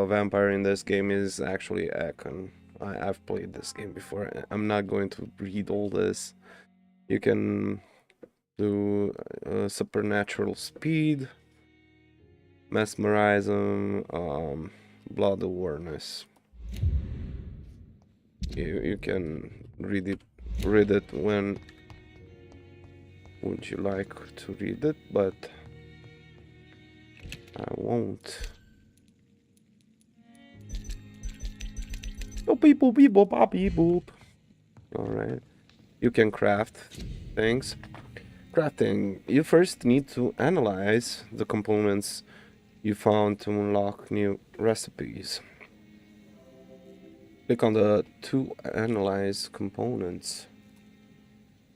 vampire in this game is actually Akon. I've played this game before. I'm not going to read all this. You can do supernatural speed, mesmerism, blood awareness. You can read it when would you like to read it, but I won't. Oh, beep boop beep boop bop, beep boop. All right. You can craft things. Crafting. You first need to analyze the components you found to unlock new recipes. Click on the to analyze components.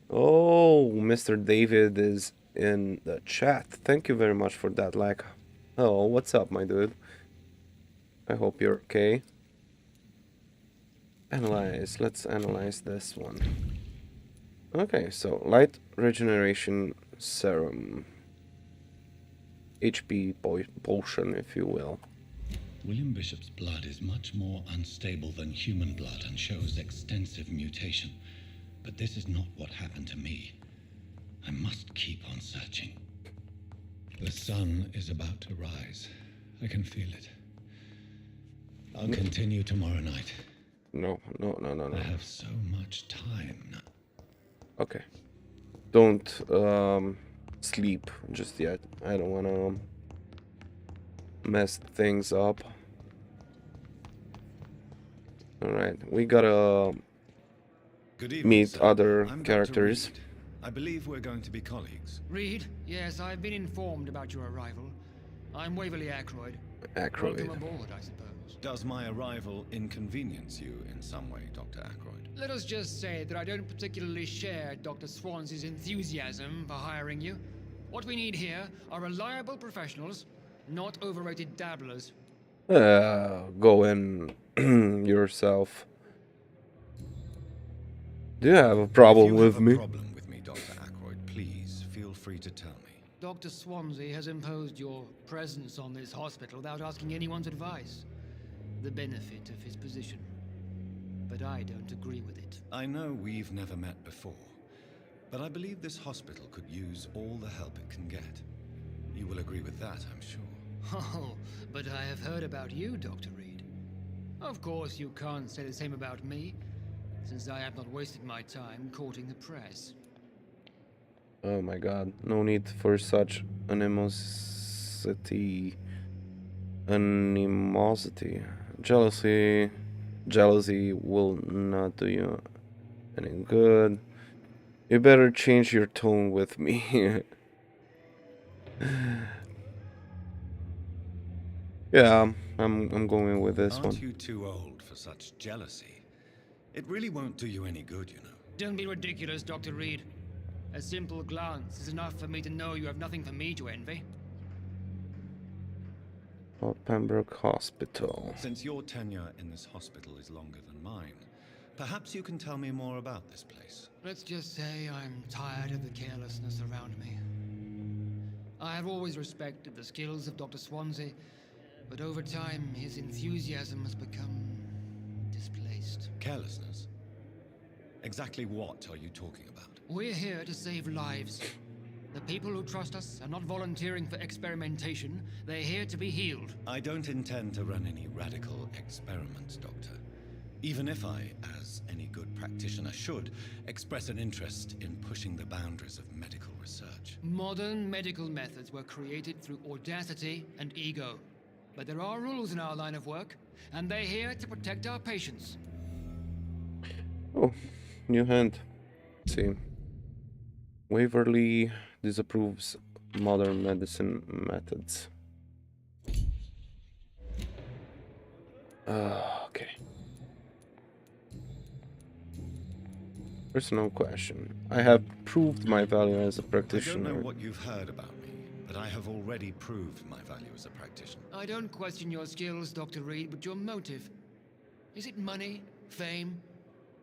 Oh, Mr. David is in the chat. Thank you very much for that. Like, oh, what's up, my dude? I hope you're okay. Analyze. Let's analyze this one. Okay, so light regeneration serum. HP potion, if you will. William Bishop's blood is much more unstable than human blood and shows extensive mutation. But this is not what happened to me. I must keep on searching. The sun is about to rise. I can feel it. I'll continue tomorrow night. No. I have so much time now. Okay. Don't sleep just yet. I don't wanna mess things up. Alright, we gotta Good evening, meet sir. other I'm Dr. characters. Reed. I believe we're going to be colleagues. Reed, yes, I've been informed about your arrival. I'm Waverly Ackroyd. Ackroyd. Welcome aboard, I suppose. Does my arrival inconvenience you in some way, Dr. Ackroyd? Let us just say that I don't particularly share Dr. Swansey's enthusiasm for hiring you. What we need here are reliable professionals, not overrated dabblers. Go in yourself. Do you have a problem with me? If you have a problem with me, Dr. Ackroyd, please feel free to tell me. Dr. Swansea has imposed your presence on this hospital without asking anyone's advice. The benefit of his position. But I don't agree with it. I know we've never met before, but I believe this hospital could use all the help it can get. You will agree with that, I'm sure. Oh, but I have heard about you, Dr. Reed. Of course, you can't say the same about me, since I have not wasted my time courting the press. Oh my god, no need for such animosity. Jealousy will not do you any good. You better change your tone with me. Yeah, I'm going with this Aren't one. you too old for such jealousy? It really won't do you any good, you know. Don't be ridiculous, Dr. Reed. A simple glance is enough for me to know you have nothing for me to envy. Pembroke Hospital. Since your tenure in this hospital is longer than mine, perhaps you can tell me more about this place. Let's just say I'm tired of the carelessness around me. I have always respected the skills of Dr. Swansea, but over time his enthusiasm has become displaced. Carelessness? Exactly what are you talking about? We're here to save lives. The people who trust us are not volunteering for experimentation. They're here to be healed. I don't intend to run any radical experiments, Doctor. Even if I, as any good practitioner should, express an interest in pushing the boundaries of medical research. Modern medical methods were created through audacity and ego. But there are rules in our line of work, and they're here to protect our patients. Oh, new hand. Let's see. Waverly disapproves modern medicine methods. Okay. Personal question. I have proved my value as a I practitioner. don't know what you've heard about me, but I have already proved my value as a practitioner. I don't question your skills, Dr. Reed, but your motive. Is it money, fame,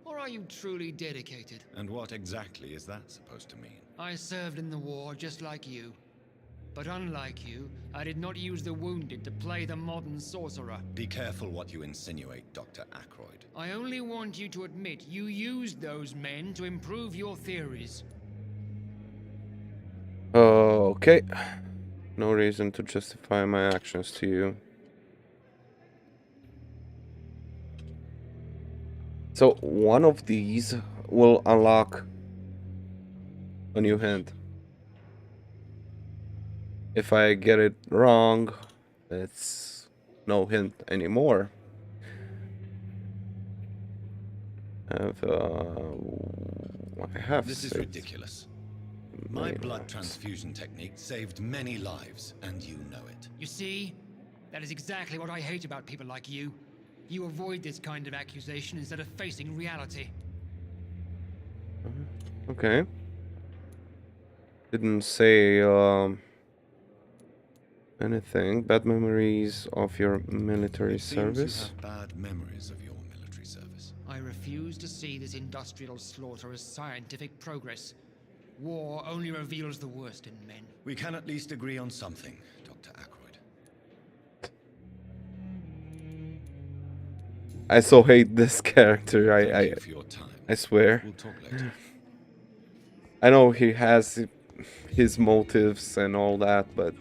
or are you truly dedicated? And what exactly is that supposed to mean? I served in the war just like you. But unlike you, I did not use the wounded to play the modern sorcerer. Be careful what you insinuate, Dr. Ackroyd. I only want you to admit you used those men to improve your theories. Okay. No reason to justify my actions to you. So one of these will unlock a new hand. If I get it wrong, it's no hint anymore. I have This is ridiculous. My blood transfusion technique saved many lives, and you know it. You see? That is exactly what I hate about people like you. You avoid this kind of accusation instead of facing reality. Okay. Didn't say anything. Bad memories of your military service. You have bad memories of your military service. I refuse to see this industrial slaughter as scientific progress. War only reveals the worst in men. We can at least agree on something, Dr. Ackroyd. I so hate this character. Thank you for your time. I swear. We'll talk later. I know he has his motives and all that, but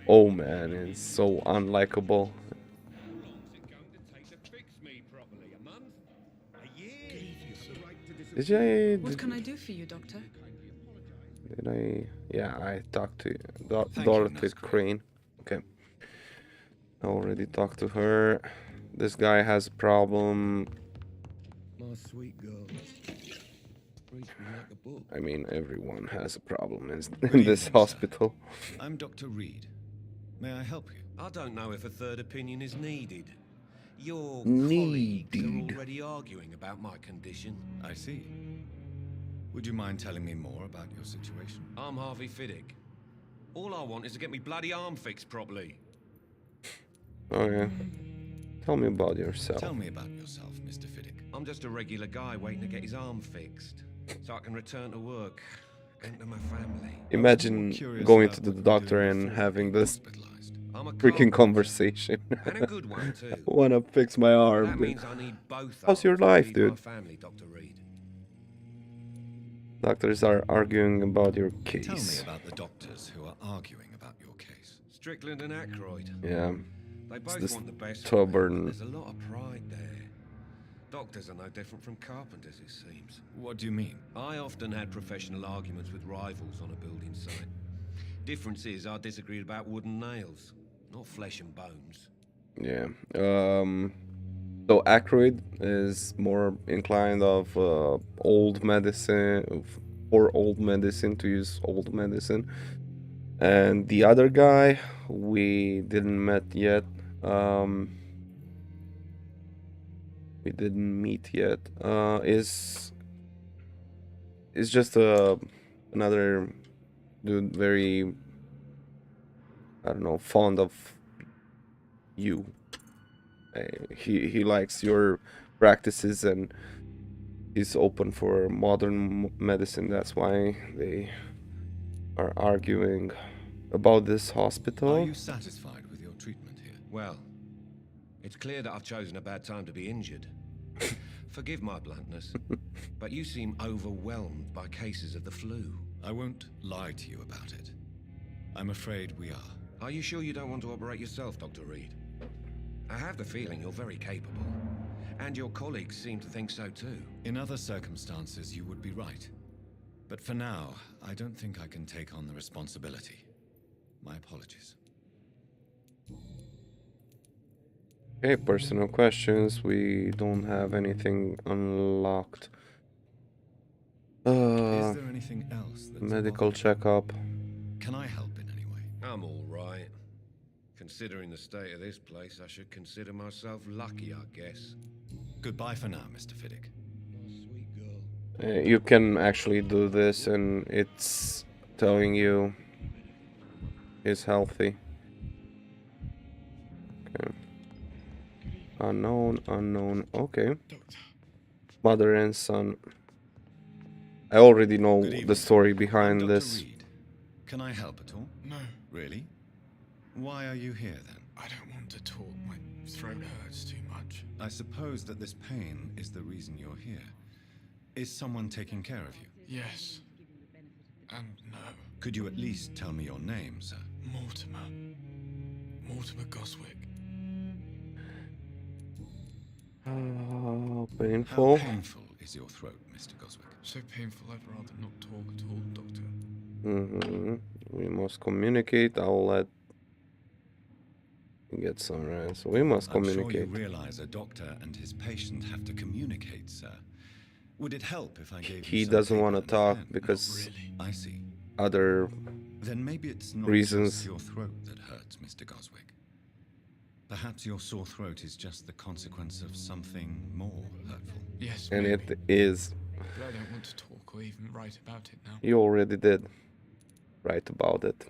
oh man, it's so unlikable. What can I do for you, Doctor? Did I? Yeah, I talked to Thank Dorothy you, Crane. Okay. I already talked to her. This guy has a problem. My sweet girl. Reads me like a book. I mean, everyone has a problem in this hospital. I'm Dr. Reed. May I help you? I don't know if a third opinion is needed. Your Needed. colleagues are already arguing about my condition. I see. Would you mind telling me more about your situation? I'm Harvey Fiddick. All I want is to get me bloody arm fixed properly. Okay. Tell me about yourself. Tell me about yourself, Mr. Fiddick. I'm just a regular guy waiting to get his arm fixed, so I can return to work and to my family. Imagine going to the doctor and having this I'm a freaking carpenter, conversation. and a good one too. I wanna fix my arm. That dude. means I need both. How's your arms to life, feed dude? My family, Dr. Reed. Doctors are arguing about your Tell me case. about the doctors who are arguing about your case. Strickland and Ackroyd. Yeah. They It's both this want the best. stubborn. There's a lot of pride there. Doctors are no different from carpenters, it seems. What do you mean? I often had professional arguments with rivals on a building site. Difference is, I disagreed about wooden nails, not flesh and bones. Yeah. So Ackroyd is more inclined of old medicine, for old medicine, to use old medicine, And the other guy we didn't met yet. We didn't meet yet. Is just another dude, very, I don't know, fond of you. He likes your practices and is open for modern medicine. That's why they are arguing about this hospital. Are you satisfied with your treatment here? Well, it's clear that I've chosen a bad time to be injured. Forgive my bluntness, but you seem overwhelmed by cases of the flu. I won't lie to you about it. I'm afraid we are. Are you sure you don't want to operate yourself, Dr. Reed? I have the feeling you're very capable, and your colleagues seem to think so too. In other circumstances, you would be right. But for now, I don't think I can take on the responsibility. My apologies. Okay, personal questions. We don't have anything unlocked. Is there anything else that's Medical checkup. Can I help in any way? I'm all right. Considering the state of this place, I should consider myself lucky, I guess. Goodbye for now, Mr. Fiddick. You can actually do this, and it's telling you he's healthy. Okay. Unknown. Okay. Mother and son. I already know the story behind this. Reed. Can I help at all? No. Really? Why are you here then? I don't want to talk. My throat hurts too much. I suppose that this pain is the reason you're here. Is someone taking care of you? Yes. And no. Could you at least tell me your name, sir? Mortimer. Mortimer Goswick. Painful. How painful is your throat, Mr. Goswick? So painful I'd rather not talk at all, Doctor. We must communicate. I'll let you get some rest. We must communicate. I'm sure you realize a doctor and his patient have to communicate, sir. Would it help if I gave He you some doesn't want to paper talk and pen? because I see. other Then maybe it's not reasons. just your throat that hurts, Mr. Goswick. Perhaps your sore throat is just the consequence of something more hurtful. Yes, And maybe. it is. But I don't want to talk or even write about it now. You already did write about it.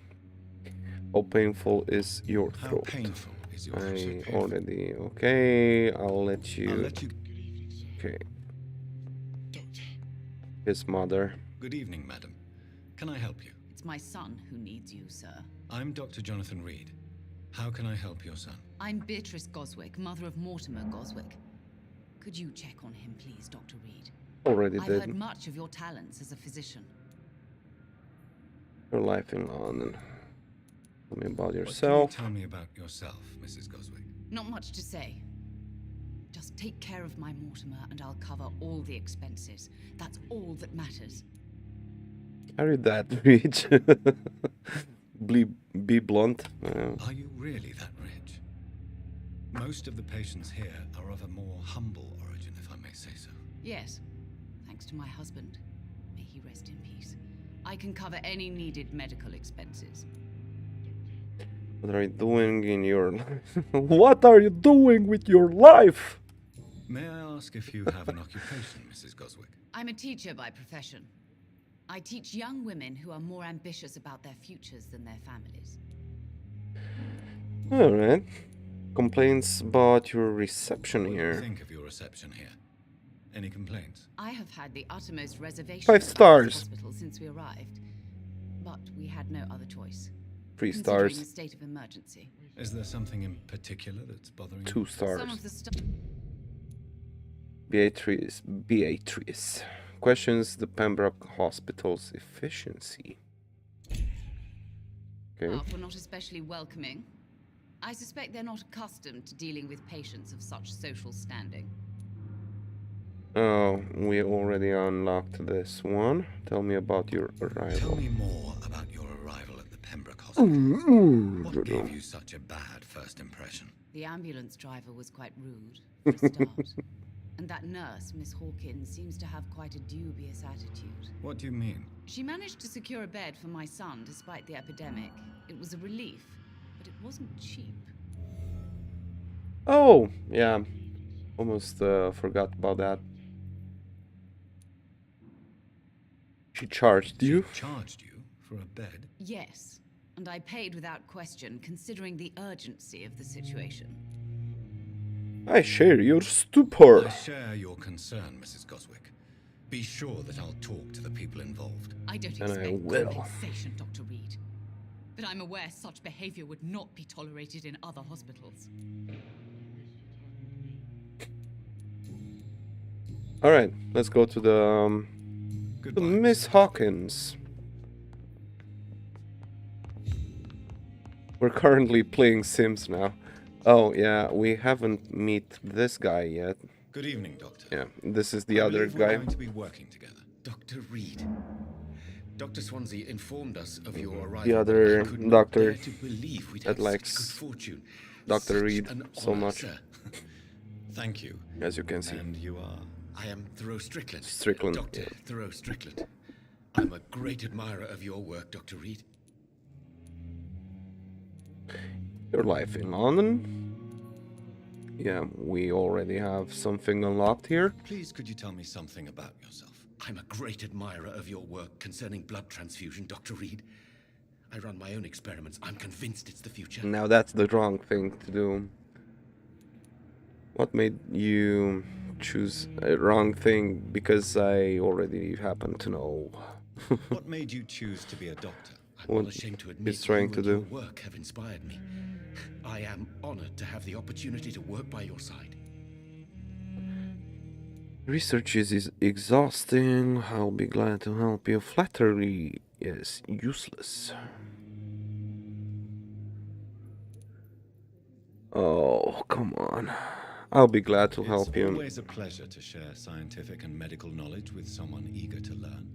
How painful is your How throat? painful is your throat? I already. Okay, I'll let you. I'll let you. Okay. His mother. Good evening, madam. Can I help you? It's my son who needs you, sir. I'm Dr. Jonathan Reed. How can I help your son? I'm Beatrice Goswick, mother of Mortimer Goswick. Could you check on him, please, Dr. Reed? Already I've did. heard much of your talents as a physician. Your life in London. Tell me about What yourself. can you tell me about yourself, Mrs. Goswick? Not much to say. Just take care of my Mortimer and I'll cover all the expenses. That's all that matters. Are you that rich? Be blunt. Are you really that rich? Most of the patients here are of a more humble origin, if I may say so. Yes, thanks to my husband. May he rest in peace. I can cover any needed medical expenses. What are you doing in your life? What are you doing with your life? May I ask if you have an occupation, Mrs. Goswick? I'm a teacher by profession. I teach young women who are more ambitious about their futures than their families. Alright. Complaints about your reception What do you here. think of your reception here? Any complaints? I have had the uttermost reservations 5 about stars. this hospital since we arrived, but we had no other choice. 3 Considering stars. the state of emergency. Is there something in particular that's bothering 2 you? stars. Some of the Beatrice questions the Pembroke Hospital's efficiency. Okay. staff were not especially welcoming. I suspect they're not accustomed to dealing with patients of such social standing. Oh, we already unlocked this one. Tell me about your arrival. Tell me more about your arrival at the Pembroke Hospital. What gave you such a bad first impression? The ambulance driver was quite rude, for a start. And that nurse, Miss Hawkins, seems to have quite a dubious attitude. What do you mean? She managed to secure a bed for my son despite the epidemic. It was a relief, but it wasn't cheap. Oh, yeah. Almost forgot about that. She charged you? She charged you for a bed? Yes, and I paid without question, considering the urgency of the situation. I share your stupor. I share your concern, Mrs. Goswick. Be sure that I'll talk to the people involved. I don't And expect I will. compensation, Dr. Reed. But I'm aware such behavior would not be tolerated in other hospitals. Alright, let's go to the Miss Hawkins. We're currently playing Sims now. Oh yeah, we haven't met this guy yet. Good evening, Doctor. Yeah, this is the other We're guy. going to be working together. Dr. Reed. Dr. Swansea informed us of your arrival. The other I couldn't doctor dare to believe we'd that have such likes good fortune. Dr. Such Reed an so honor, much. sir. Thank you. As you can see. And you are? I am Thoreau Strickland. Strickland, Dr. yeah. Thoreau Strickland. I'm a great admirer of your work, Dr. Reed. Your life in London? Yeah, we already have something unlocked here. Please, could you tell me something about yourself? I'm a great admirer of your work concerning blood transfusion, Dr. Reed. I run my own experiments. I'm convinced it's the future. Now that's the wrong thing to do. What made you choose a wrong thing? Because I already happen to know. What made you choose to be a doctor? I'm What not ashamed to admit he's trying that to you and do. your work have inspired me. I am honored to have the opportunity to work by your side. Research is exhausting. I'll be glad to help you. Flattery is useless. Oh, come on. I'll be glad to help It's you. always a pleasure to share scientific and medical knowledge with someone eager to learn.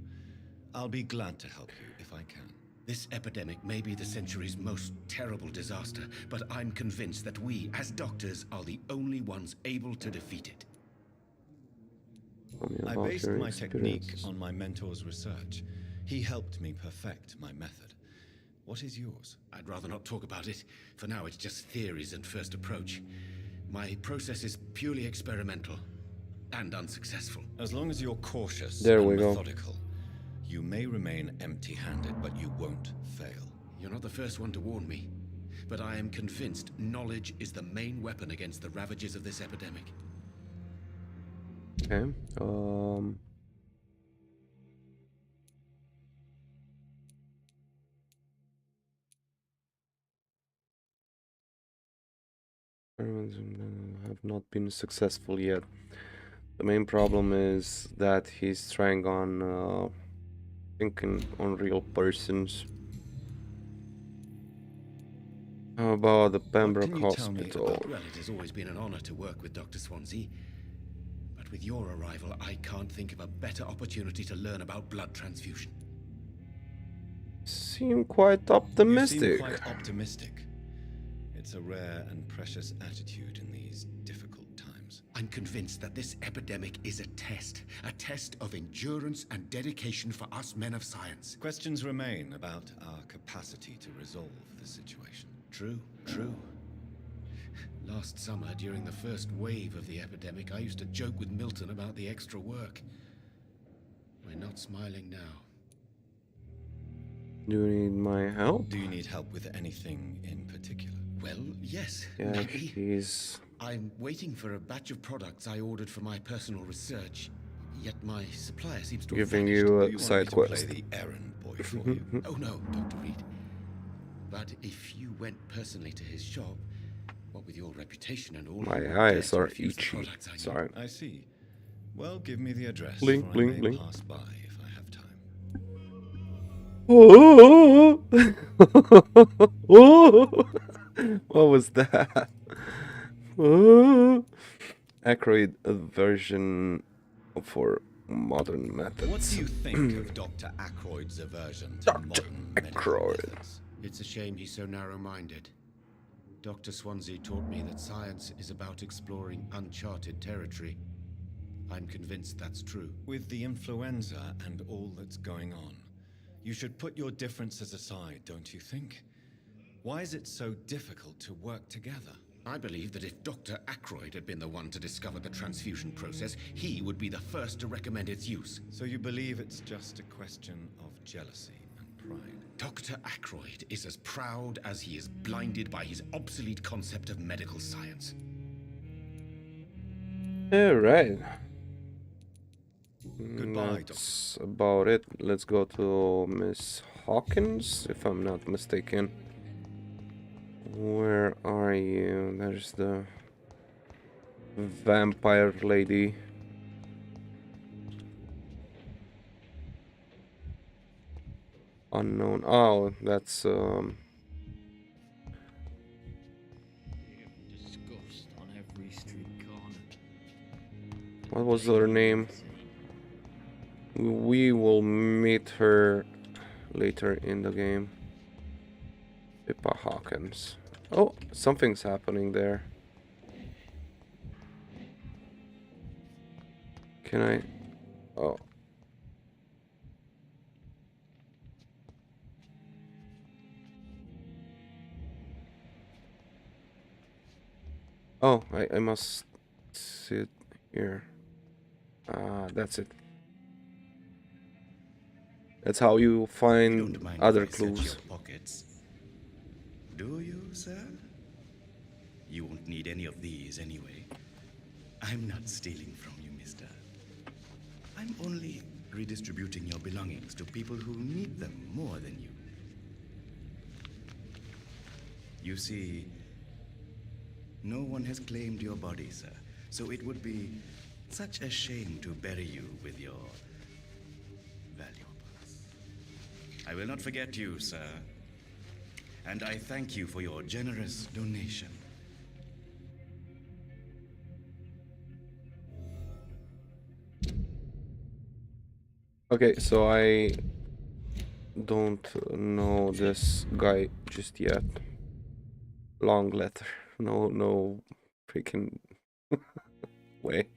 I'll be glad to help you if I can. This epidemic may be the century's most terrible disaster, but I'm convinced that we, as doctors, are the only ones able to defeat it. Tell me I about based your my technique experiences. on my mentor's research. He helped me perfect my method. What is yours? I'd rather not talk about it. For now, it's just theories and first approach. My process is purely experimental and unsuccessful. As long as you're cautious There and we go. methodical, you may remain empty-handed, but you won't fail. You're not the first one to warn me, but I am convinced knowledge is the main weapon against the ravages of this epidemic. Okay. Experiments have not been successful yet. The main problem is that he's trying on thinking on real persons. How about the Pembroke Hospital? Well, it has always been an honor to work with Dr. Swansea. But with your arrival, I can't think of a better opportunity to learn about blood transfusion. Seem quite optimistic. You seem quite optimistic. It's a rare and precious attitude in these difficult times. I'm convinced that this epidemic is a test of endurance and dedication for us men of science. Questions remain about our capacity to resolve the situation. True. Last summer, during the first wave of the epidemic, I used to joke with Milton about the extra work. We're not smiling now. Do you need my help? Do you need help with anything in particular? Well, yes. Yeah, maybe. she's... I'm waiting for a batch of products I ordered for my personal research, yet my supplier seems to have giving vanished. you Do a you side want me to quest. play the errand boy for you? Oh no, Dr. Reed. But if you went personally to his shop, what with your reputation and all, My you won't eyes dare to are refuse the itchy. products I need. Sorry. I see. Well, give me the address. Blink, for blink, I may blink. pass by if I have time. Oh! Oh! What was that? Oh! Accurate version for modern methods. What do you think of Dr. Ackroyd's aversion to modern medical Ackroyd. methods? It's a shame he's so narrow-minded. Dr. Swansea taught me that science is about exploring uncharted territory. I'm convinced that's true. With the influenza and all that's going on, you should put your differences aside, don't you think? Why is it so difficult to work together? I believe that if Dr. Ackroyd had been the one to discover the transfusion process, he would be the first to recommend its use. So you believe it's just a question of jealousy and pride? Dr. Ackroyd is as proud as he is blinded by his obsolete concept of medical science. Alright. Goodbye, That's about it. Let's go to Miss Hawkins, if I'm not mistaken. Where are you? There's the vampire lady. Unknown. Oh, that's Disgust on every street corner. what was her name? We will meet her later in the game. Pippa Hawkins. Oh, something's happening there. Can I? Oh. Oh, I must sit here. That's it. That's how you find other clues. Pockets. Do you, sir? You won't need any of these anyway. I'm not stealing from you, mister. I'm only redistributing your belongings to people who need them more than you. You see, no one has claimed your body, sir, so it would be such a shame to bury you with your valuables. I will not forget you, sir. And I thank you for your generous donation. Okay, so I don't know this guy just yet. Long letter. No freaking way.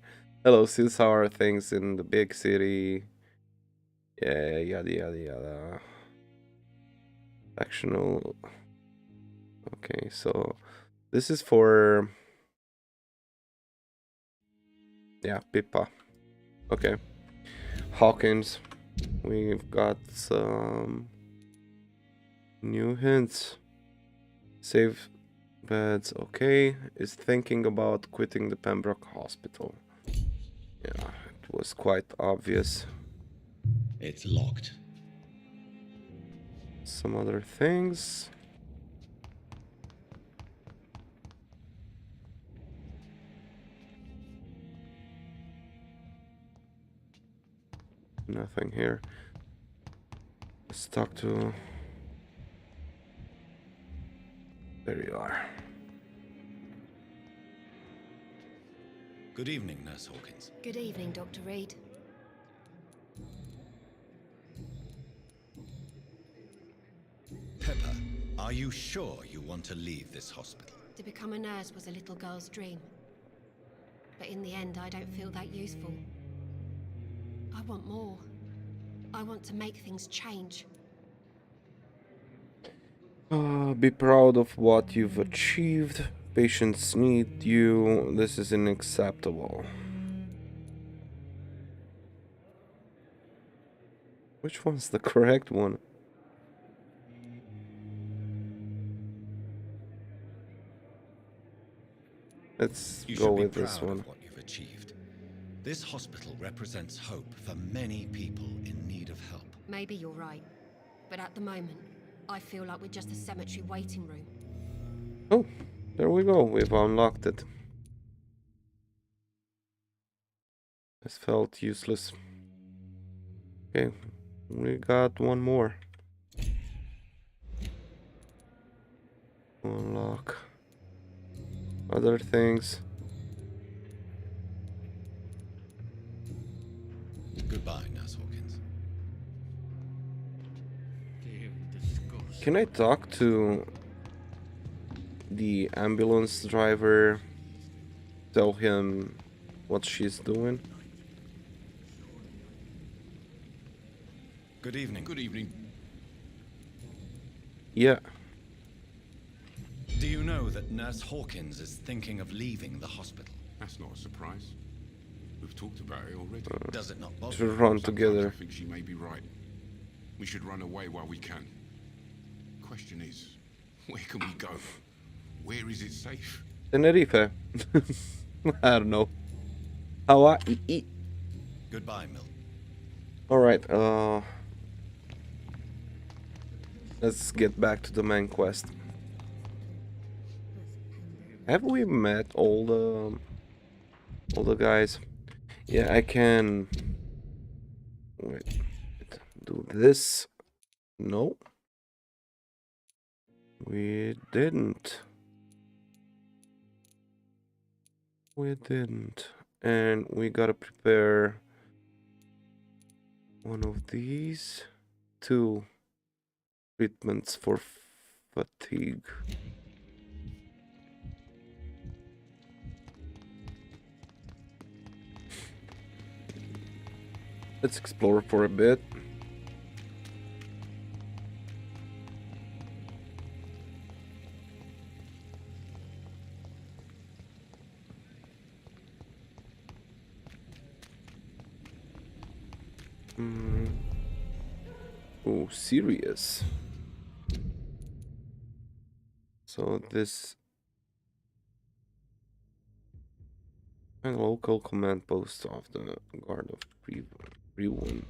Hello, sis, how are things in the big city? Yeah, yada yada yada. Factional. Okay, so this is for, yeah, Pippa. Okay. Hawkins. We've got some new hints. Save beds, okay. Is thinking about quitting the Pembroke Hospital. Yeah, it was quite obvious. It's locked. Some other things. Nothing here. Let's talk to... There you are. Good evening, Nurse Hawkins. Good evening, Dr. Reed. Pepper, are you sure you want to leave this hospital? To become a nurse was a little girl's dream. But in the end, I don't feel that useful. I want more. I want to make things change. Be proud of what you've achieved. Patients need you. This is unacceptable. Which one's the correct one? Let's You go should be with this proud one. of what you've achieved. This hospital represents hope for many people in need of help. Maybe you're right. But at the moment, I feel like we're just a cemetery waiting room. Oh, there we go. We've unlocked it. This felt useless. Okay, we got one more. Unlock. Other things. Goodbye, Nurse Hawkins. Can I talk to the ambulance driver? Tell him what she's doing? Good evening. Good evening. Yeah. Do you know that Nurse Hawkins is thinking of leaving the hospital? That's not a surprise. We've talked about it already. Does it not bother To you? run Sometimes together. I think she may be right. We should run away while we can. Question is, where can we go? Where is it safe? Tenerife. I don't know. Hawaii. Goodbye, Mill. Alright, let's get back to the main quest. Have we met all the guys? Yeah, I can wait, do this. No. We didn't. We didn't. And we gotta prepare one of these. 2 treatments for fatigue. Let's explore for a bit. Oh, serious. So this and local command post of the guard of Prewin.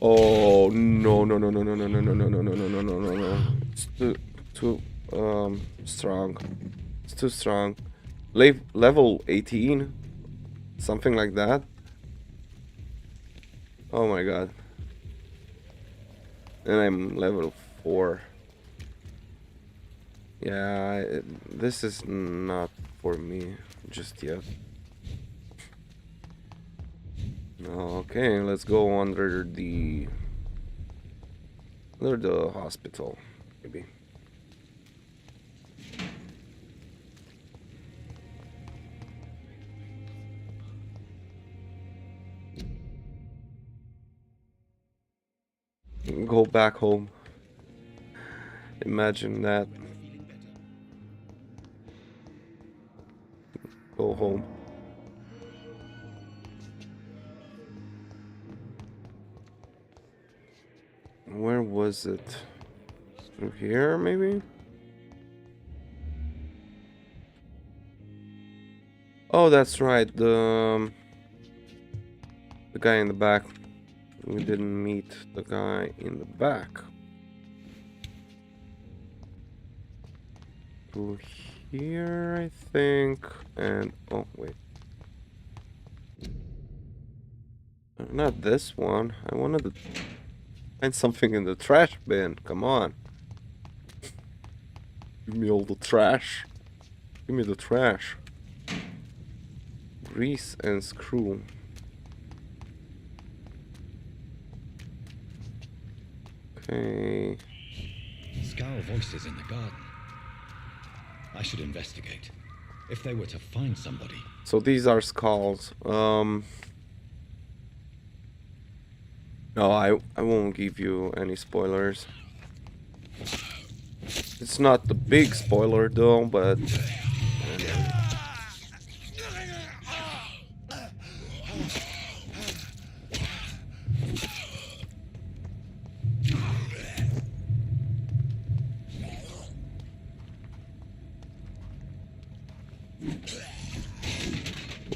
Oh no no no no no no no no no no no no no no no no! It's too strong. It's too strong. Level 18, something like that. Oh my god! And I'm level 4. Yeah, this is not for me just yet. Okay, let's go under the hospital, maybe. Go back home. Imagine that. Go home. Where was it? Through here, maybe? Oh, that's right. The guy in the back. We didn't meet the guy in the back. Through here, I think. And oh wait. Not this one. I wanted to find something in the trash bin. Come on. Give me all the trash. Give me the trash. Grease and screw. Okay. Scowl voices in the garden. I should investigate. If they were to find somebody. So these are skulls. No, I won't give you any spoilers. It's not the big spoiler though, but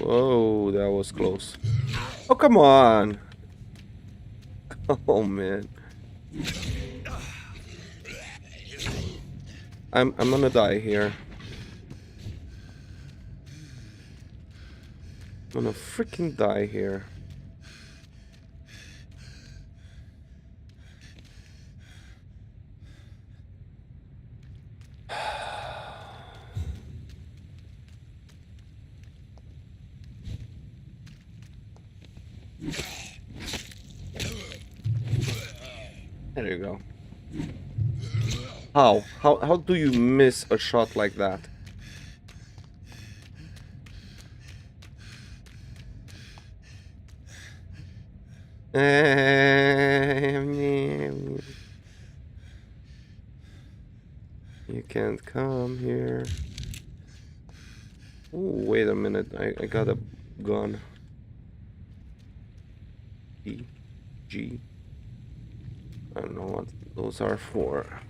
whoa, that was close. Oh, come on. Oh man. I'm gonna die here. I'm gonna freaking die here. There you go. How do you miss a shot like that? You can't come here. Ooh, wait a minute. I got a gun. E, G. I don't know what those are for.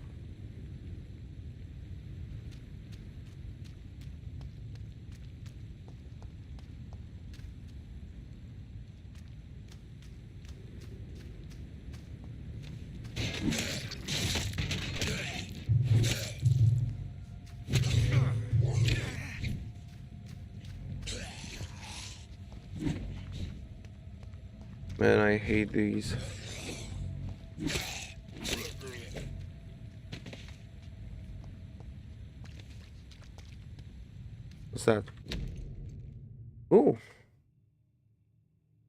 Man, I hate these. What's that? Ooh.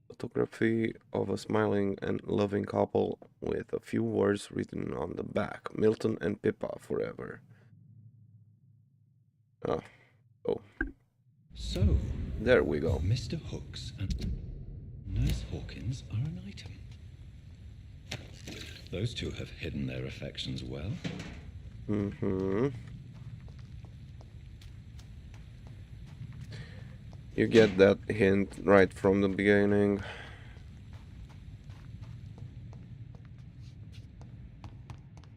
Photography of a smiling and loving couple with a few words written on the back. Milton and Pippa forever. Oh. So, there we go. Mr. Hooks and Nurse Hawkins are an item. Those two have hidden their affections well. Mm-hmm. You get that hint right from the beginning.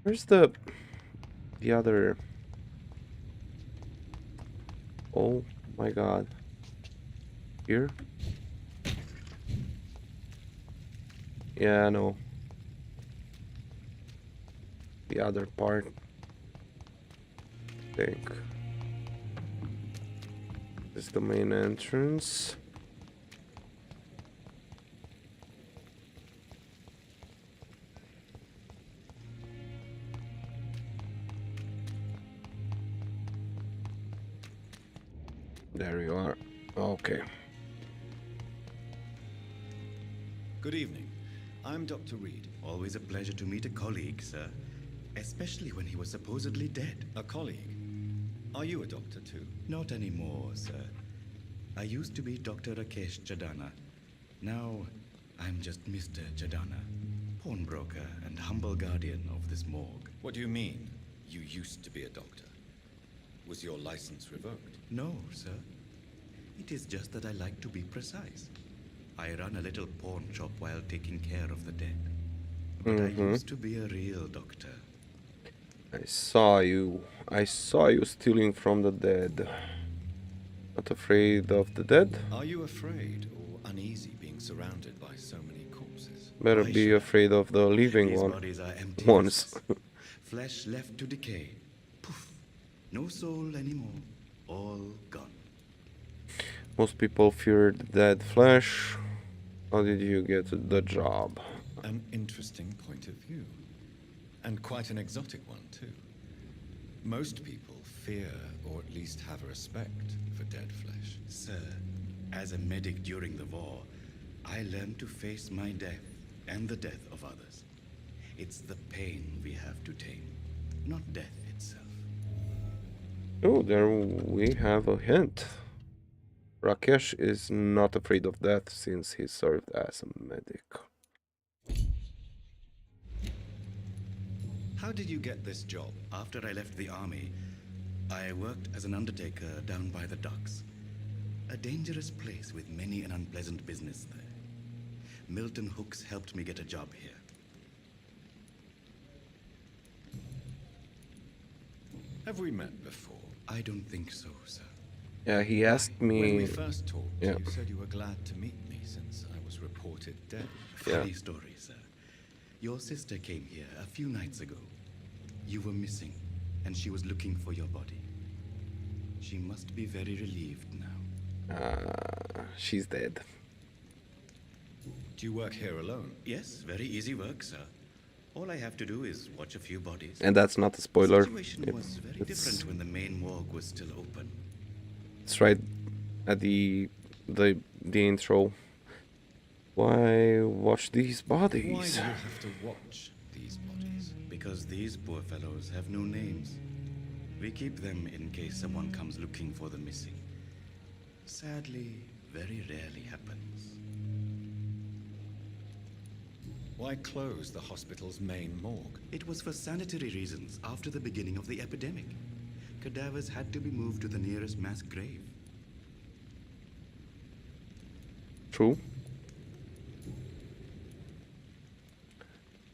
Where's the other? Oh my god. Here? Yeah, no. The other part. I think. This is the main entrance. There you are. Okay. Good evening. I'm Dr. Reed. Always a pleasure to meet a colleague, sir. Especially when he was supposedly dead. A colleague? Are you a doctor too? Not anymore, sir. I used to be Dr. Rakesh Chadana. Now, I'm just Mr. Chadana, pawnbroker and humble guardian of this morgue. What do you mean, you used to be a doctor? Was your license revoked? No, sir. It is just that I like to be precise. I run a little pawn shop while taking care of the dead. But I used to be a real doctor. I saw you. I saw you stealing from the dead. Not afraid of the dead? Are you afraid or uneasy being surrounded by so many corpses? Better be afraid of the living These one. bodies are empty Ones. Flesh left to decay. Poof. No soul anymore. All gone. Most people fear the dead flesh. How did you get the job? An interesting point of view. And quite an exotic one, too. Most people fear, or at least have a respect, for dead flesh. Sir, as a medic during the war, I learned to face my death and the death of others. It's the pain we have to tame, not death itself. Oh, there we have a hint. Rakesh is not afraid of death since he served as a medic. How did you get this job? After I left the army, I worked as an undertaker down by the docks. A dangerous place with many an unpleasant business there. Milton Hooks helped me get a job here. Have we met before? I don't think so, sir. Yeah, he asked me. When we first talked, yeah. you said you were glad to meet me since I was reported dead. Funny story, sir. Your sister came here a few nights ago. You were missing, and she was looking for your body. She must be very relieved now. She's dead. Do you work here alone? Yes, very easy work, sir. All I have to do is watch a few bodies. And that's not a spoiler. The situation was very different when the main morgue was still open. It's right at the intro. Why watch these bodies? Why do you have to watch these bodies? Because these poor fellows have no names. We keep them in case someone comes looking for the missing. Sadly, very rarely happens. Why close the hospital's main morgue? It was for sanitary reasons after the beginning of the epidemic. Cadavers had to be moved to the nearest mass grave. True.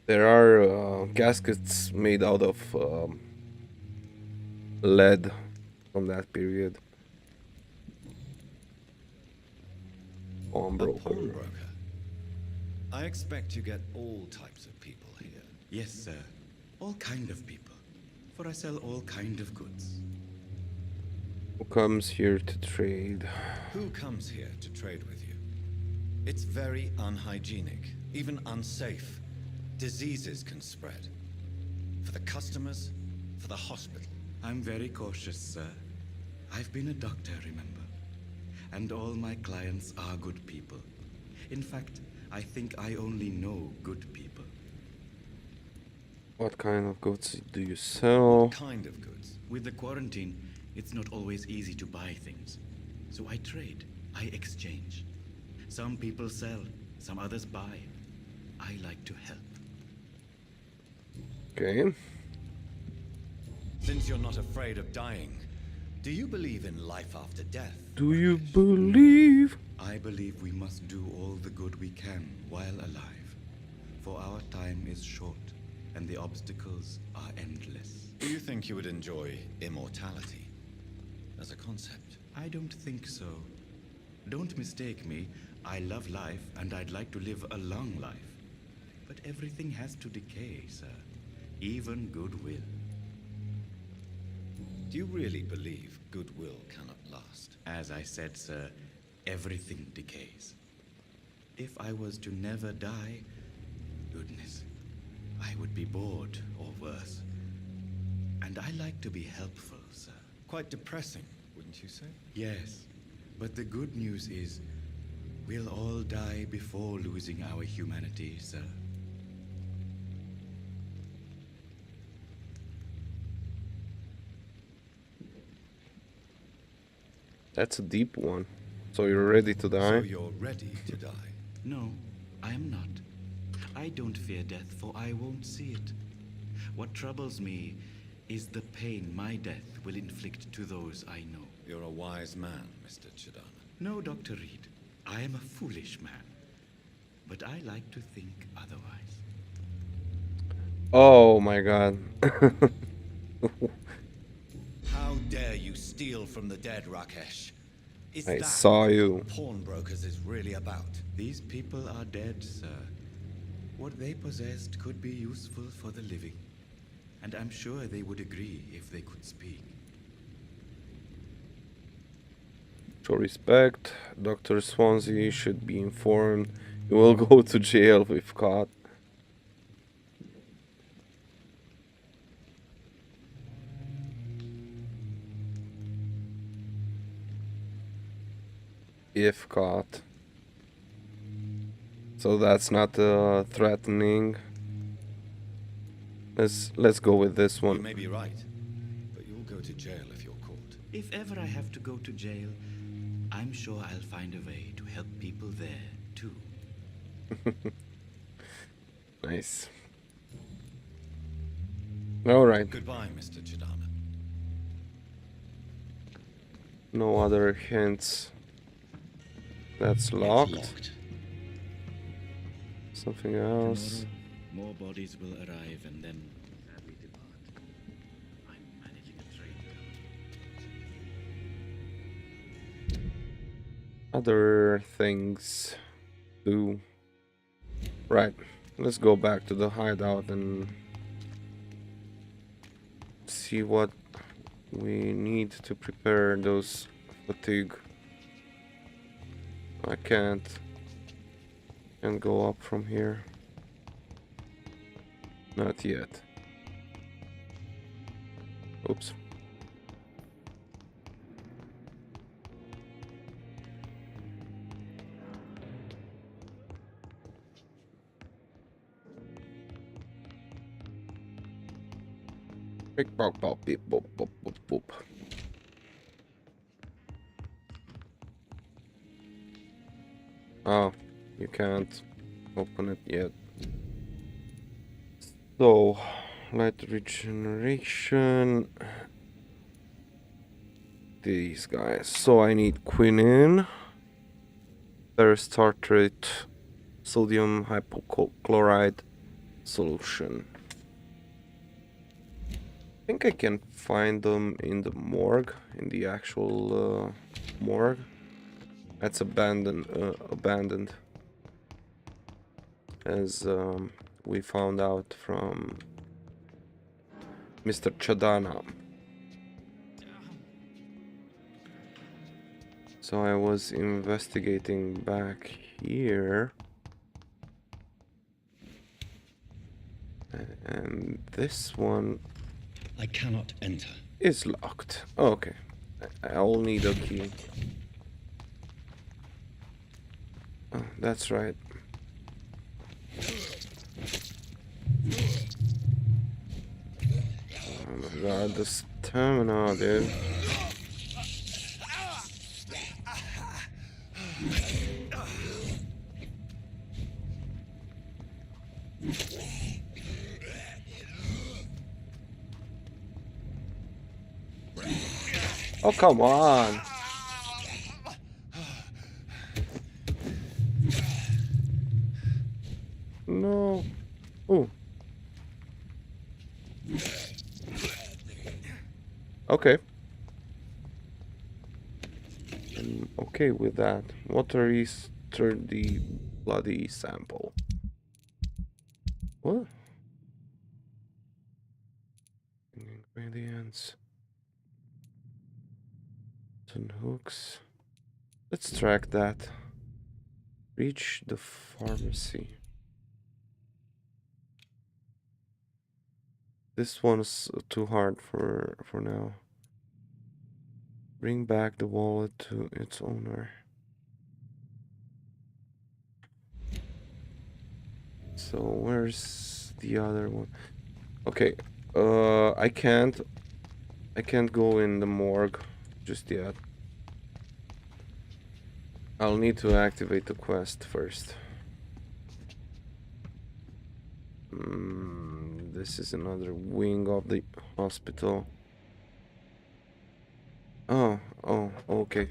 There are caskets made out of lead from that period. Pawnbroker. I expect you get all types of people here. Yes, sir. All kind of people. For I sell all kind of goods. Who comes here to trade? Who comes here to trade with you? It's very unhygienic, even unsafe. Diseases can spread. For the customers, for the hospital. I'm very cautious, sir. I've been a doctor, remember? And all my clients are good people. In fact, I think I only know good people. What kind of goods do you sell? What kind of goods? With the quarantine, it's not always easy to buy things. So I trade, I exchange. Some people sell, some others buy. I like to help. Okay. Since you're not afraid of dying, do you believe in life after death? Do you believe? I believe we must do all the good we can while alive. For our time is short, and the obstacles are endless. Do you think you would enjoy immortality as a concept? I don't think so. Don't mistake me. I love life, and I'd like to live a long life. But everything has to decay, sir. Even goodwill. Do you really believe goodwill cannot last? As I said, sir, everything decays. If I was to never die, goodness, I would be bored or worse. And I like to be helpful, sir. Quite depressing, wouldn't you say? Yes, but the good news is we'll all die before losing our humanity, sir. That's a deep one. So you're ready to die? So you're ready to die? No, I am not. I don't fear death, for I won't see it. What troubles me is the pain my death will inflict to those I know. You're a wise man, Mr. Chidana. No, Dr. Reed. I am a foolish man. But I like to think otherwise. Oh my god. How dare you steal from the dead, Rakesh? Is I that saw you. what pawnbrokers is really about? These people are dead, sir. What they possessed could be useful for the living. And I'm sure they would agree if they could speak. Show respect. Dr. Swansea should be informed. You will go to jail if caught. If caught. So that's not threatening. Let's go with this one. You may be right, but you'll go to jail if you're caught. If ever I have to go to jail, I'm sure I'll find a way to help people there, too. Nice. Alright. Goodbye, Mr. Chidana. No other hints. That's locked. Something else. Tomorrow, more bodies will arrive and then sadly depart. I'm managing a trade. Other things do. Right. Let's go back to the hideout and see what we need to prepare those fatigue. I can't go up from here. Not yet. Oops. Beep, bop, bop, beep, boop, boop, boop, boop. Oh, you can't open it yet. So, light regeneration. These guys. So I need quinine, ferrous tartrate, sodium hypochlorite solution. I think I can find them in the morgue, in the actual morgue. That's abandoned, as we found out from Mr. Chadana. So I was investigating back here, and this one I cannot enter. Is locked. Oh, okay. I'll need a key. Oh, that's right. Oh my god, the stamina, dude. Oh, come on. No. Oh. Okay. I'm okay with that. Watery, sturdy, bloody sample. What? Ingredients. Some hooks. Let's track that. Reach the pharmacy. This one's too hard for now. Bring back the wallet to its owner. So where's the other one? Okay, I can't go in the morgue just yet. I'll need to activate the quest first. This is another wing of the hospital. Oh, okay.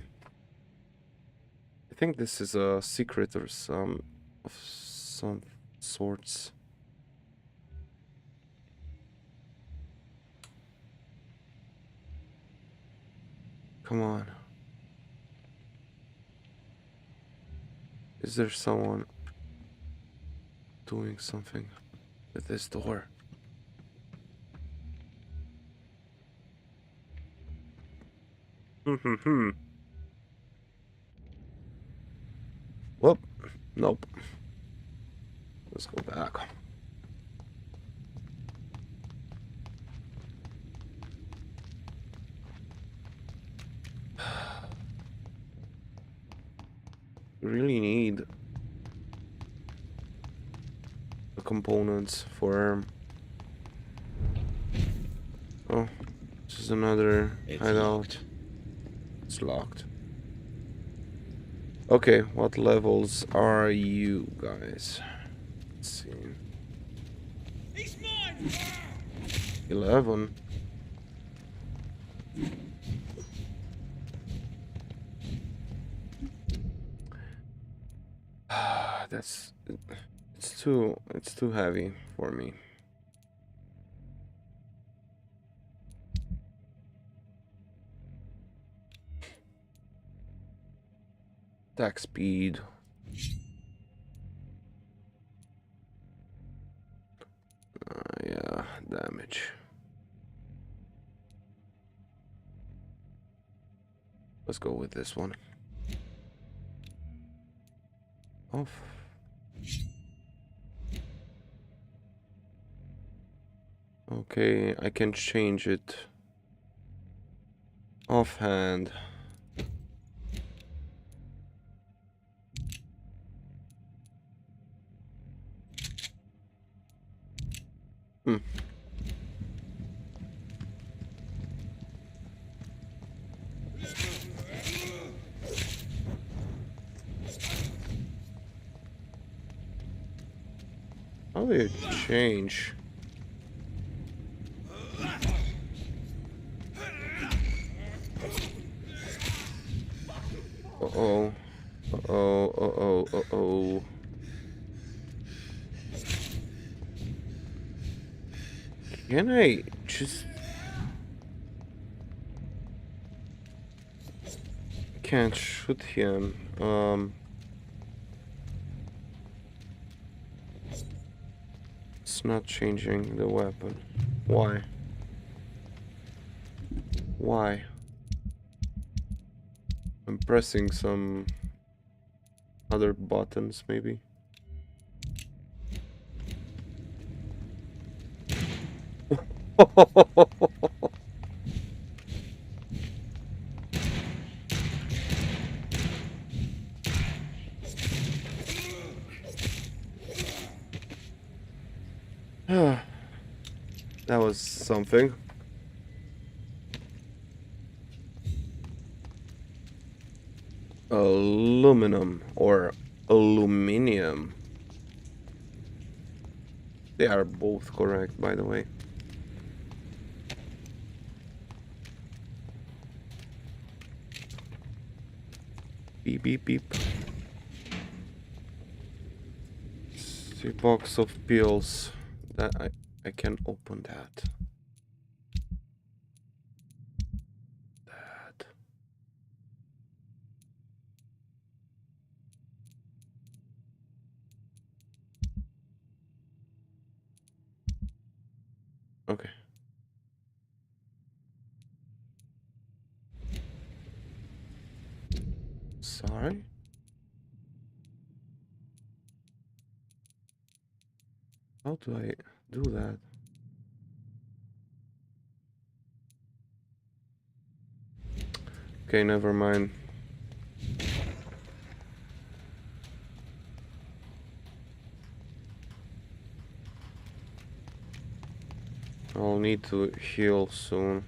I think this is a secret or some sorts. Come on. Is there someone doing something with this door? Whoop. Nope. Let's go back. Really need the components for... Oh, this is another hideout. It's locked. Okay, what levels are you guys? Let's see. He's mine! 11. That's... It's too heavy for me. Attack speed. Yeah, damage. Let's go with this one. Off. Okay, I can change it. Offhand. do you change? Uh-oh. Uh-oh, uh-oh, uh-oh. Can I just... Can't shoot him. It's not changing the weapon. Why? Why? I'm pressing some other buttons, maybe. That was something. Aluminum or aluminium. They are both correct, by the way. Beep beep beep. See, box of pills. That I can open that. That. Okay. Sorry. How do I do that? Okay, never mind. I'll need to heal soon.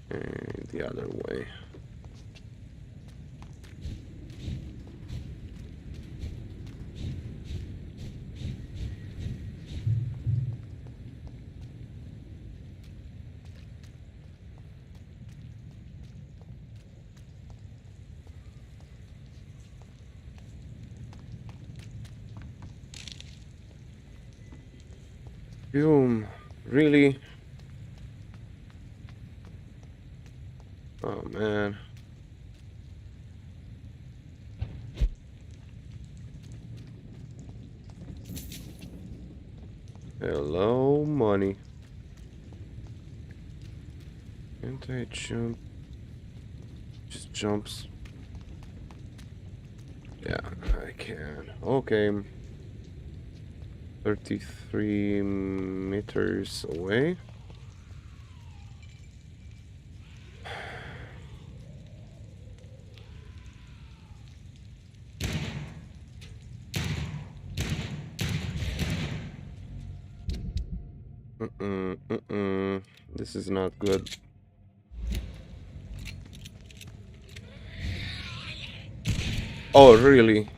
And the other way. Boom. Really? Oh man. Hello, money. Can't I jump? Just jumps. Yeah, I can. Okay. 33 meters away. This is not good. Oh, really?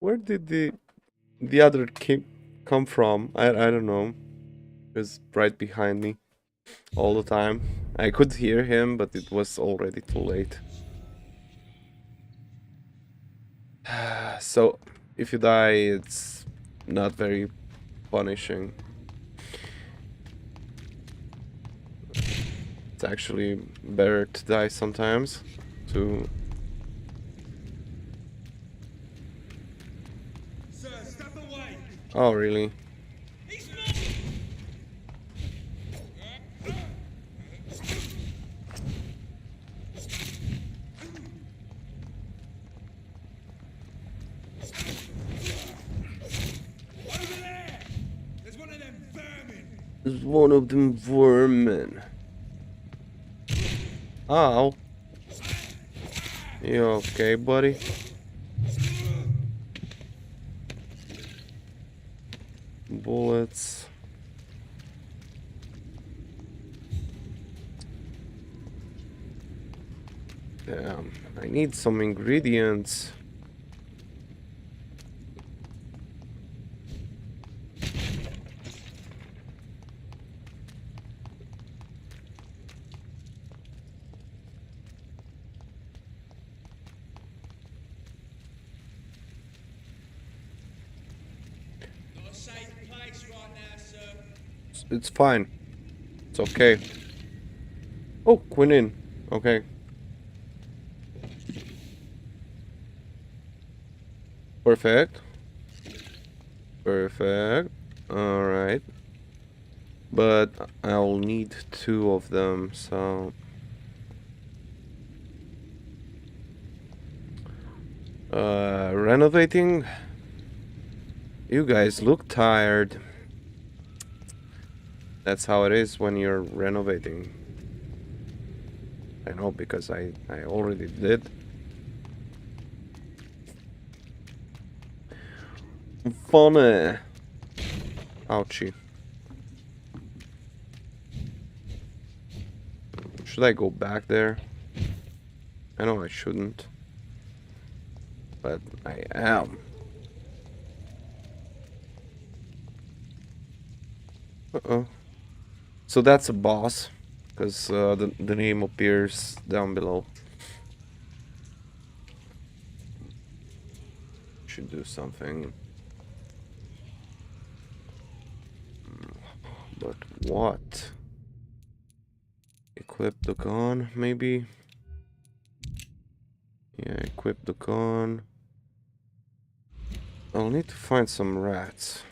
Where did the other come from? I don't know. He was right behind me all the time. I could hear him, but it was already too late. So, if you die, it's not very punishing. It's actually better to die sometimes. To Sir, step away. Oh, really? There's one of them vermin. Ow. You okay, buddy? bullets. Damn, I need some ingredients. Not a safe place right now, sir. It's fine. It's okay. Oh, quinine. Okay. Perfect. Perfect. Alright. But I'll need 2 of them, so... renovating? You guys look tired. That's how it is when you're renovating. I know, because I already did. Funny. Ouchie. Should I go back there? I know I shouldn't. But I am. Uh-oh. So that's a boss. Because the name appears down below. Should do something. But what? Equip the gun, maybe? Yeah, equip the gun. I'll need to find some rats.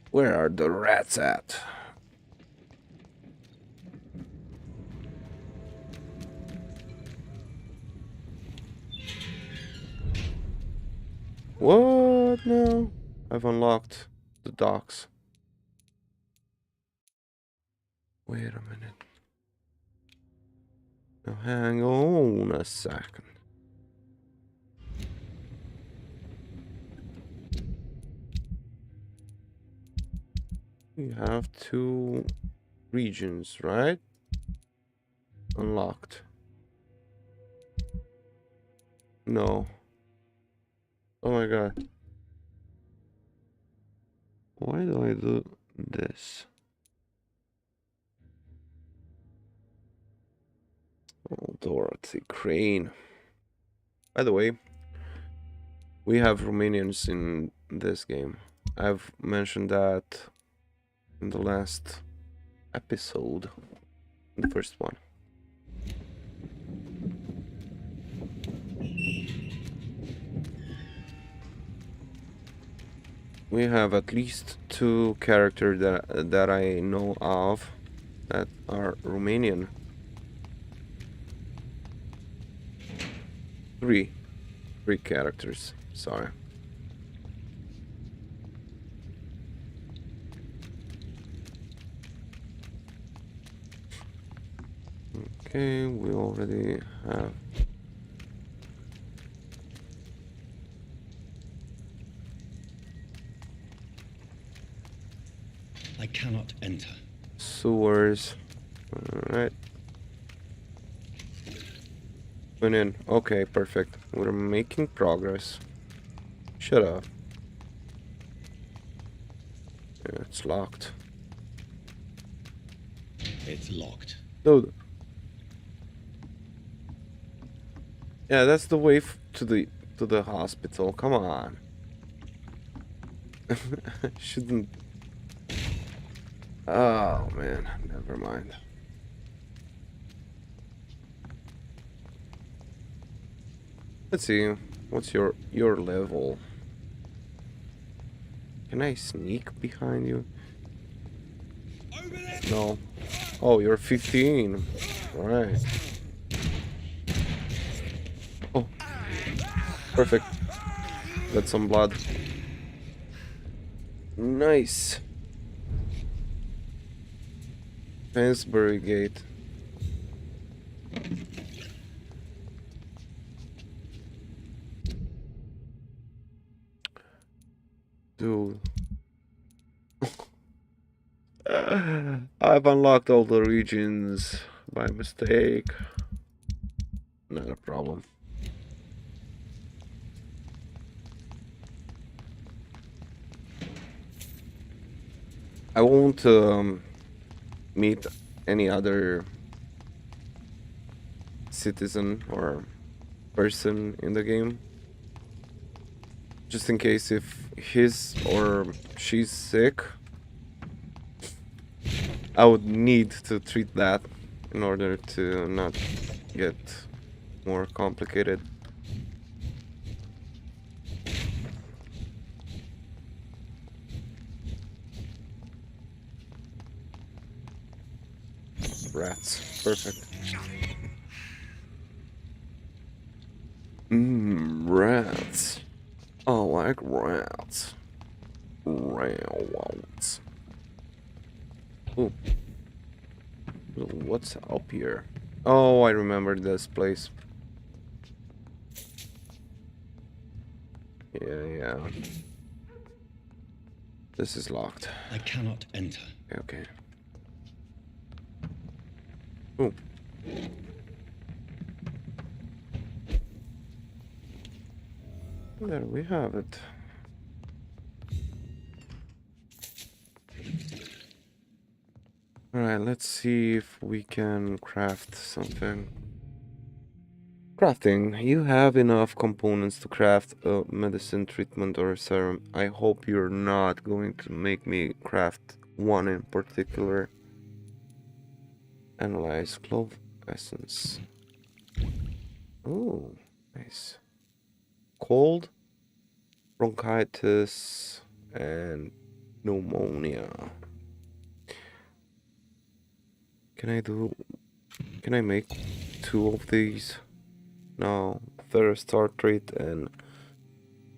Where are the rats at? What now? I've unlocked the docks. Wait a minute. Now hang on a second. We have 2 regions, right? Unlocked. No. Oh my god. Why do I do this? Oh, Dorothy Crane. By the way, we have Romanians in this game. I've mentioned that in the last episode, the first one. We have at least 2 characters that I know of that are Romanian. 3 characters, sorry. Okay, we already have. I cannot enter. Sewers. Alright. Went in. Okay, perfect. We're making progress. Shut up. Yeah, it's locked. It's locked. Dude. Yeah, that's the way to the hospital. Come on. Shouldn't. Oh man, never mind. Let's see. What's your level? Can I sneak behind you? No. Oh, you're 15. Right. Oh. Perfect. Got some blood. Nice. Fansbury Gate. Dude. I've unlocked all the regions by mistake. Not a problem. I won't meet any other citizen or person in the game. Just in case if his or she's sick, I would need to treat that in order to not get more complicated. Rats. Perfect. Rats. I like rats. Rats. Ooh. What's up here? Oh, I remember this place. Yeah. This is locked. I cannot enter. Okay. Ooh. There we have it. Alright, let's see if we can craft something. Crafting. You have enough components to craft a medicine, treatment, or a serum. I hope you're not going to make me craft one in particular. Analyze clove essence. Oh, nice. Cold, bronchitis, and pneumonia. Can I make 2 of these? No, ferrous tartrate and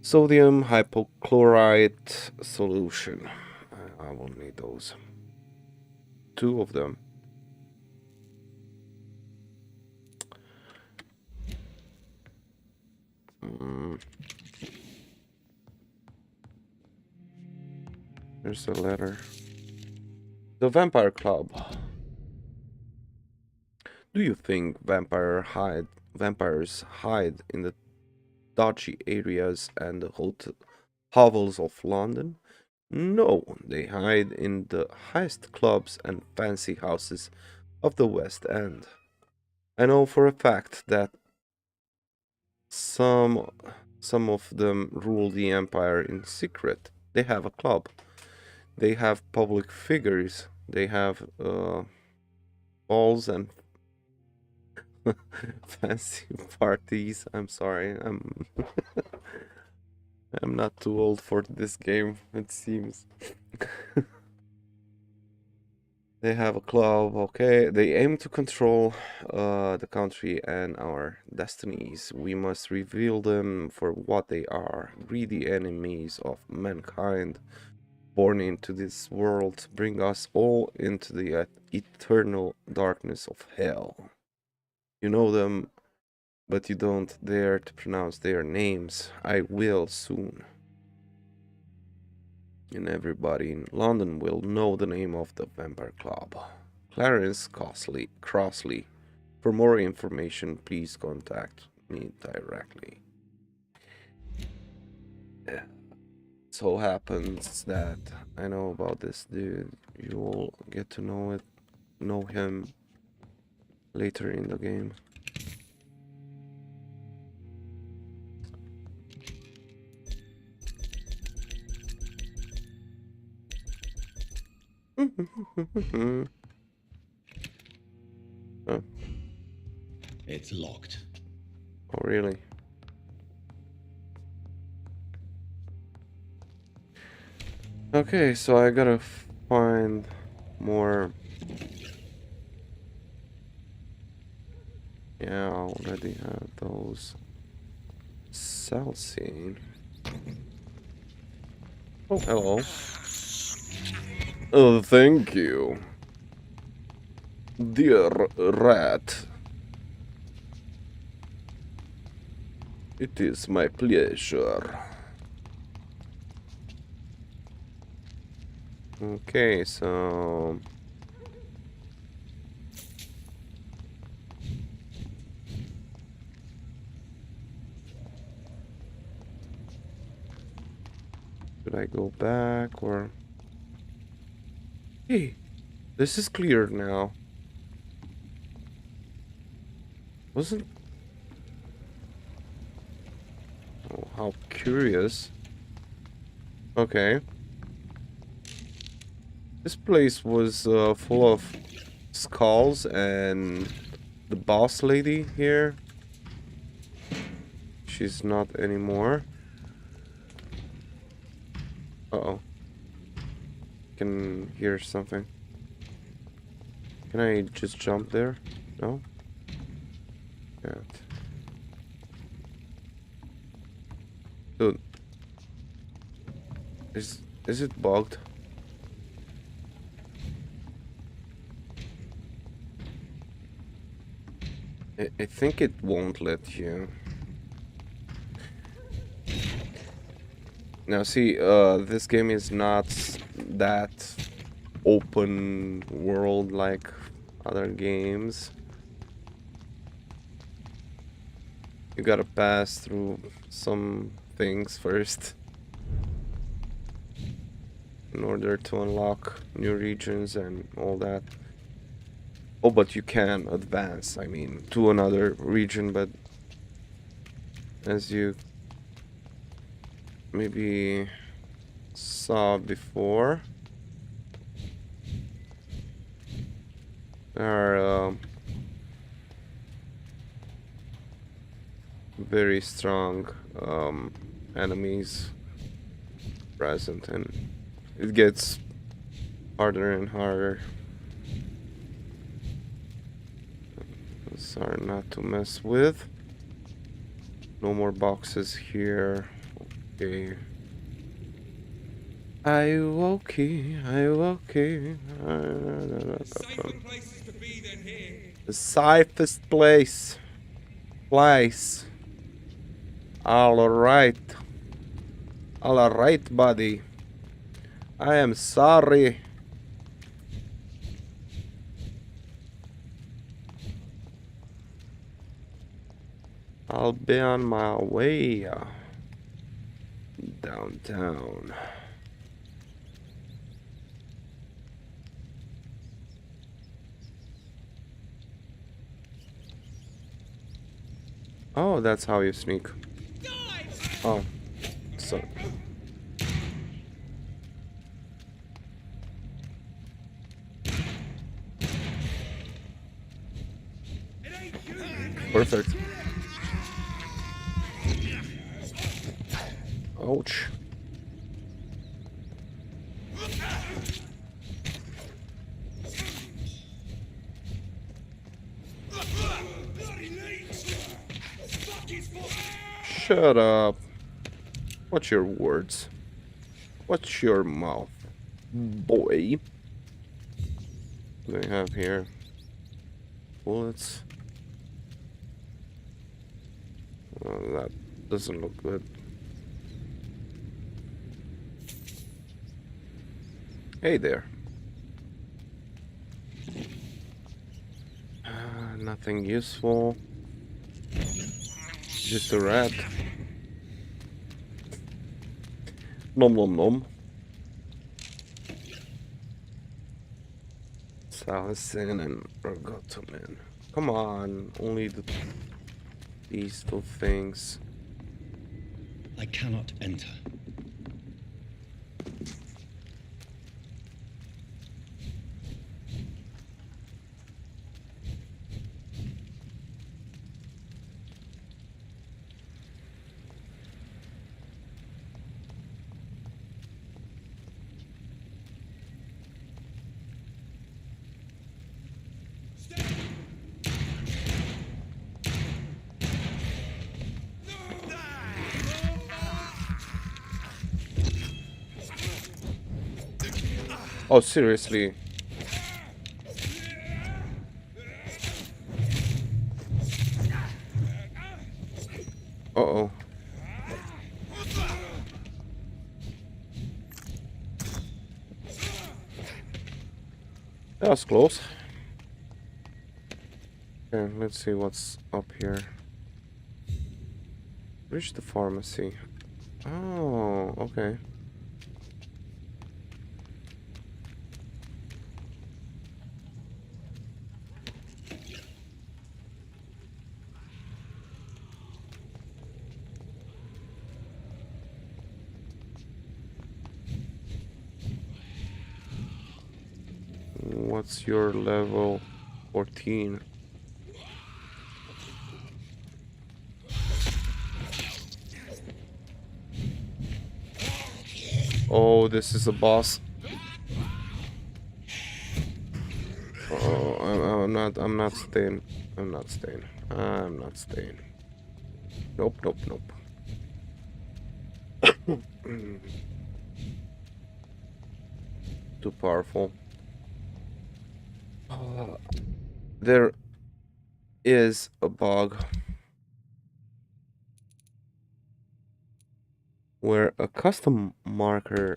sodium hypochlorite solution. I will need those. 2 of them. There's a letter. The Vampire Club. Do you think vampires hide in the dodgy areas and the hovels of London? No, they hide in the highest clubs and fancy houses of the West End. I know for a fact that some of them rule the empire in secret. They have a club. They have public figures. They have balls and fancy parties. I'm sorry. I'm not too old for this game, it seems. They have a club, okay. They aim to control the country and our destinies. We must reveal them for what they are. Greedy enemies of mankind, born into this world to bring us all into the eternal darkness of hell. You know them, but you don't dare to pronounce their names. I will soon. And everybody in London will know the name of the Vampire Club. Clarence Crossley. For more information, please contact me directly. Yeah. So happens that I know about this dude. You will get to know him later in the game. Oh. It's locked. Oh, really? Okay, so I gotta find more. Yeah, I already have those. Cell scene. Oh, hello. Oh, thank you. Dear rat. It is my pleasure. Okay, so should I go back or... Hey, this is clear now. Wasn't... Oh, how curious. Okay. This place was full of skulls and the boss lady here. She's not anymore. Uh-oh. Can hear something. Can I just jump there? No? Can't. Dude. Is it bugged? I think it won't let you. Now see, this game is not that open world like other games. You gotta pass through some things first in order to unlock new regions and all that. Oh, but you can advance, I mean, to another region, but as you maybe saw before, there are very strong enemies present, and it gets harder and harder. These are not to mess with. No more boxes here. Okay. I okay. The safest place. Alright. Alright, buddy. I am sorry. I'll be on my way downtown. Oh, that's how you sneak. Oh, so. Perfect. Ouch. Shut up. Watch your words. Watch your mouth, boy. What do we have here? Bullets. Oh, that doesn't look good. Hey there. Nothing useful. Just a rat. Nom nom nom. Salicin and ergotamin. Come on, only these two things. I cannot enter. Oh, seriously. Uh-oh. That was close. Okay, let's see what's up here. Reach the pharmacy. Oh, okay. What's your level? 14. Oh, this is a boss. Oh, I'm not staying. I'm not staying. I'm not staying. Nope, nope, nope. Too powerful. There is a bug where a custom marker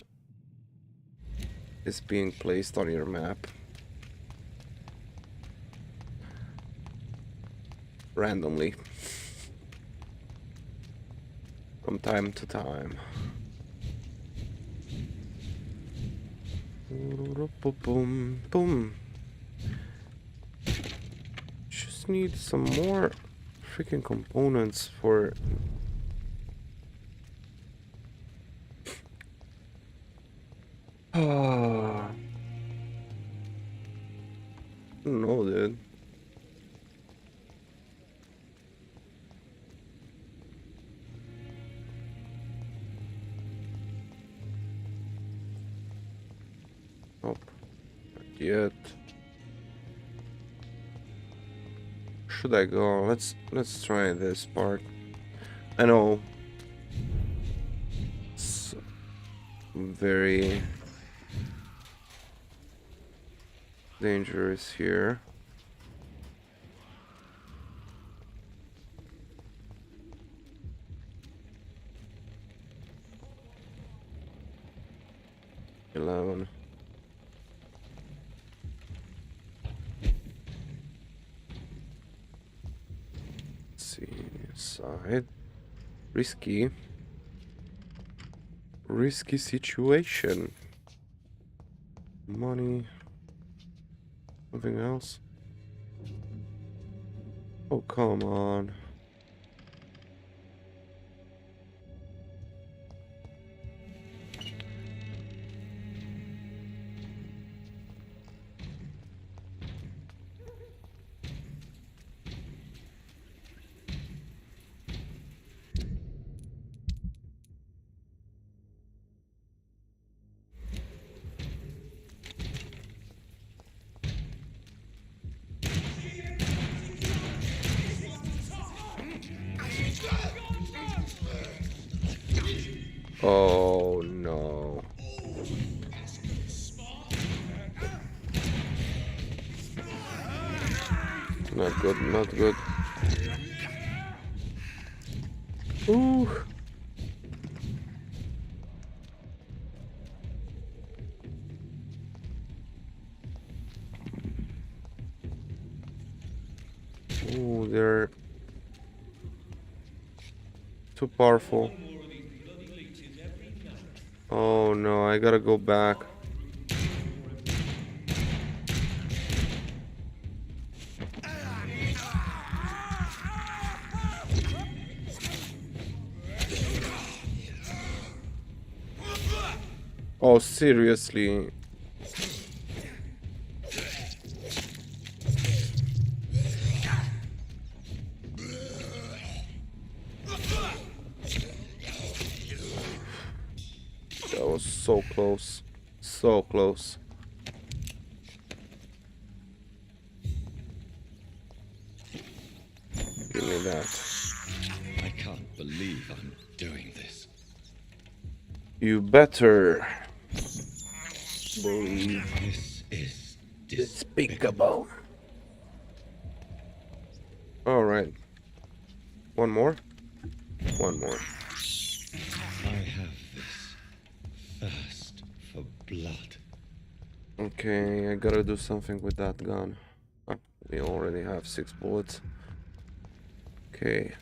is being placed on your map randomly from time to time. Boom, boom. Just need some more freaking components for. Ah, no, dude. Nope, not yet. Should I go? Let's try this part. I know it's very dangerous here. Let's see, side. Risky situation. Money. Something else. Oh, come on. Oh no. Not good, not good. Ooh. Ooh, they're too powerful. Oh no, I gotta go back. Oh, seriously? That was so close. So close. Give me that. I can't believe I'm doing this. You better believe This is despicable. All right. One more. One more. I have this thirst for blood. Okay, I gotta do something with that gun. Oh, we already have 6 bullets. Okay.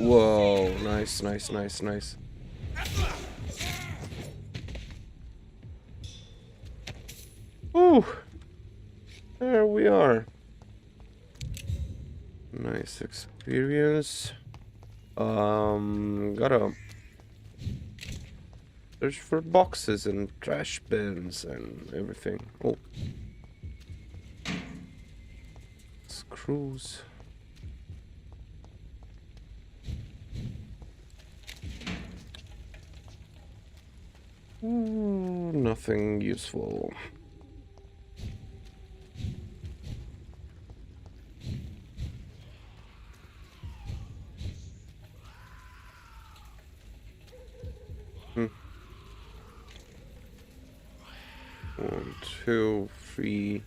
Whoa, nice, nice, nice, nice. Ooh, there we are. Nice experience. Gotta search for boxes and trash bins and everything. Oh, screws. Nothing useful. Hmm. 1, 2, 3,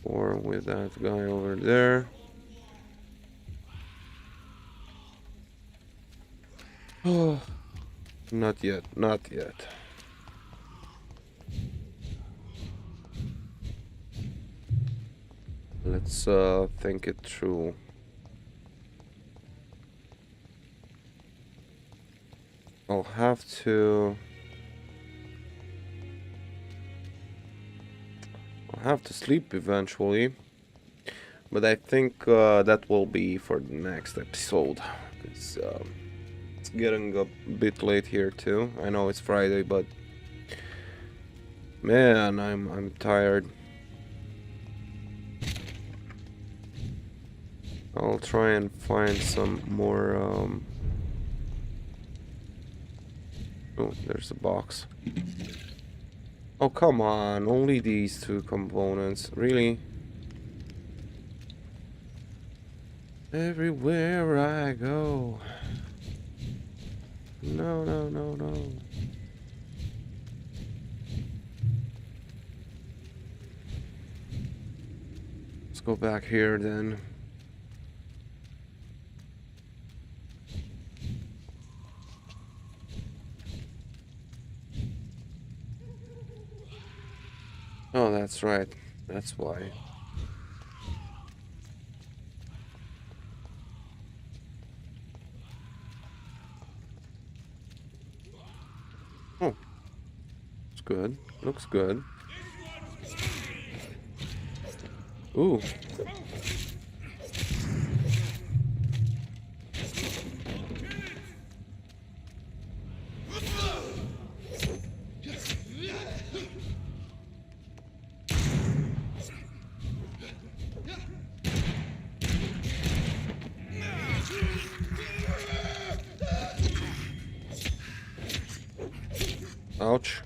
4 with that guy over there. Oh, not yet, not yet. Let's think it through. I'll have to sleep eventually, but I think that will be for the next episode. It's getting a bit late here too. I know it's Friday, but man, I'm tired. I'll try and find some more. Oh, there's a box. Oh, come on, only these 2 components, really? Everywhere I go. No, no, no, no. Let's go back here then. Oh, that's right. That's why. Oh. It's good. Looks good. Ooh. Ouch.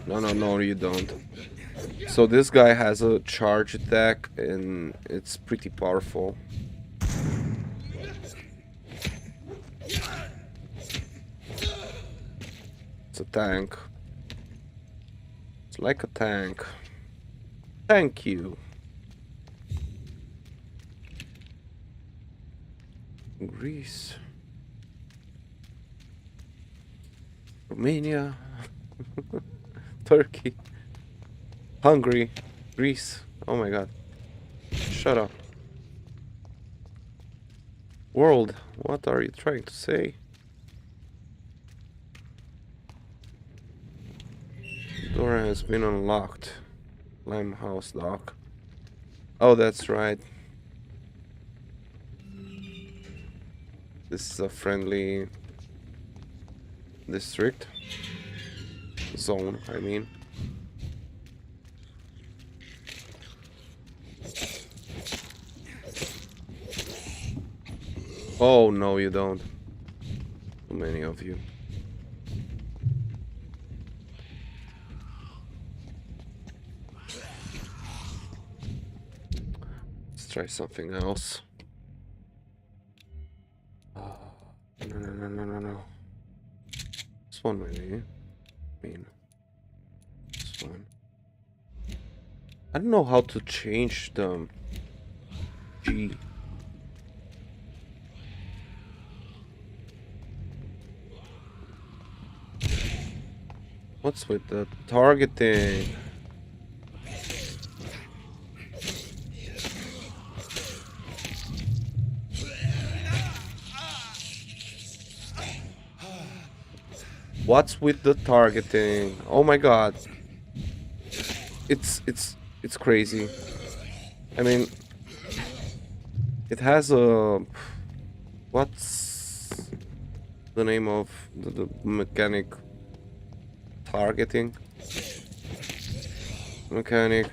No, no, no, you don't. So this guy has a charge attack and it's pretty powerful. It's a tank. It's like a tank. Thank you. Greece. Romania. Turkey. Hungary. Greece. Oh my god. Shut up. World. What are you trying to say? Door has been unlocked. Limehouse dock. Oh, that's right. This is a friendly district. Zone, I mean. Oh, no, you don't. Too many of you. Let's try something else. No. This one maybe. I mean, this one. I don't know how to change the G. What's with the targeting? What's with the targeting? Oh my god. It's crazy. I mean, it has a... What's the name of the mechanic? Targeting? Mechanic.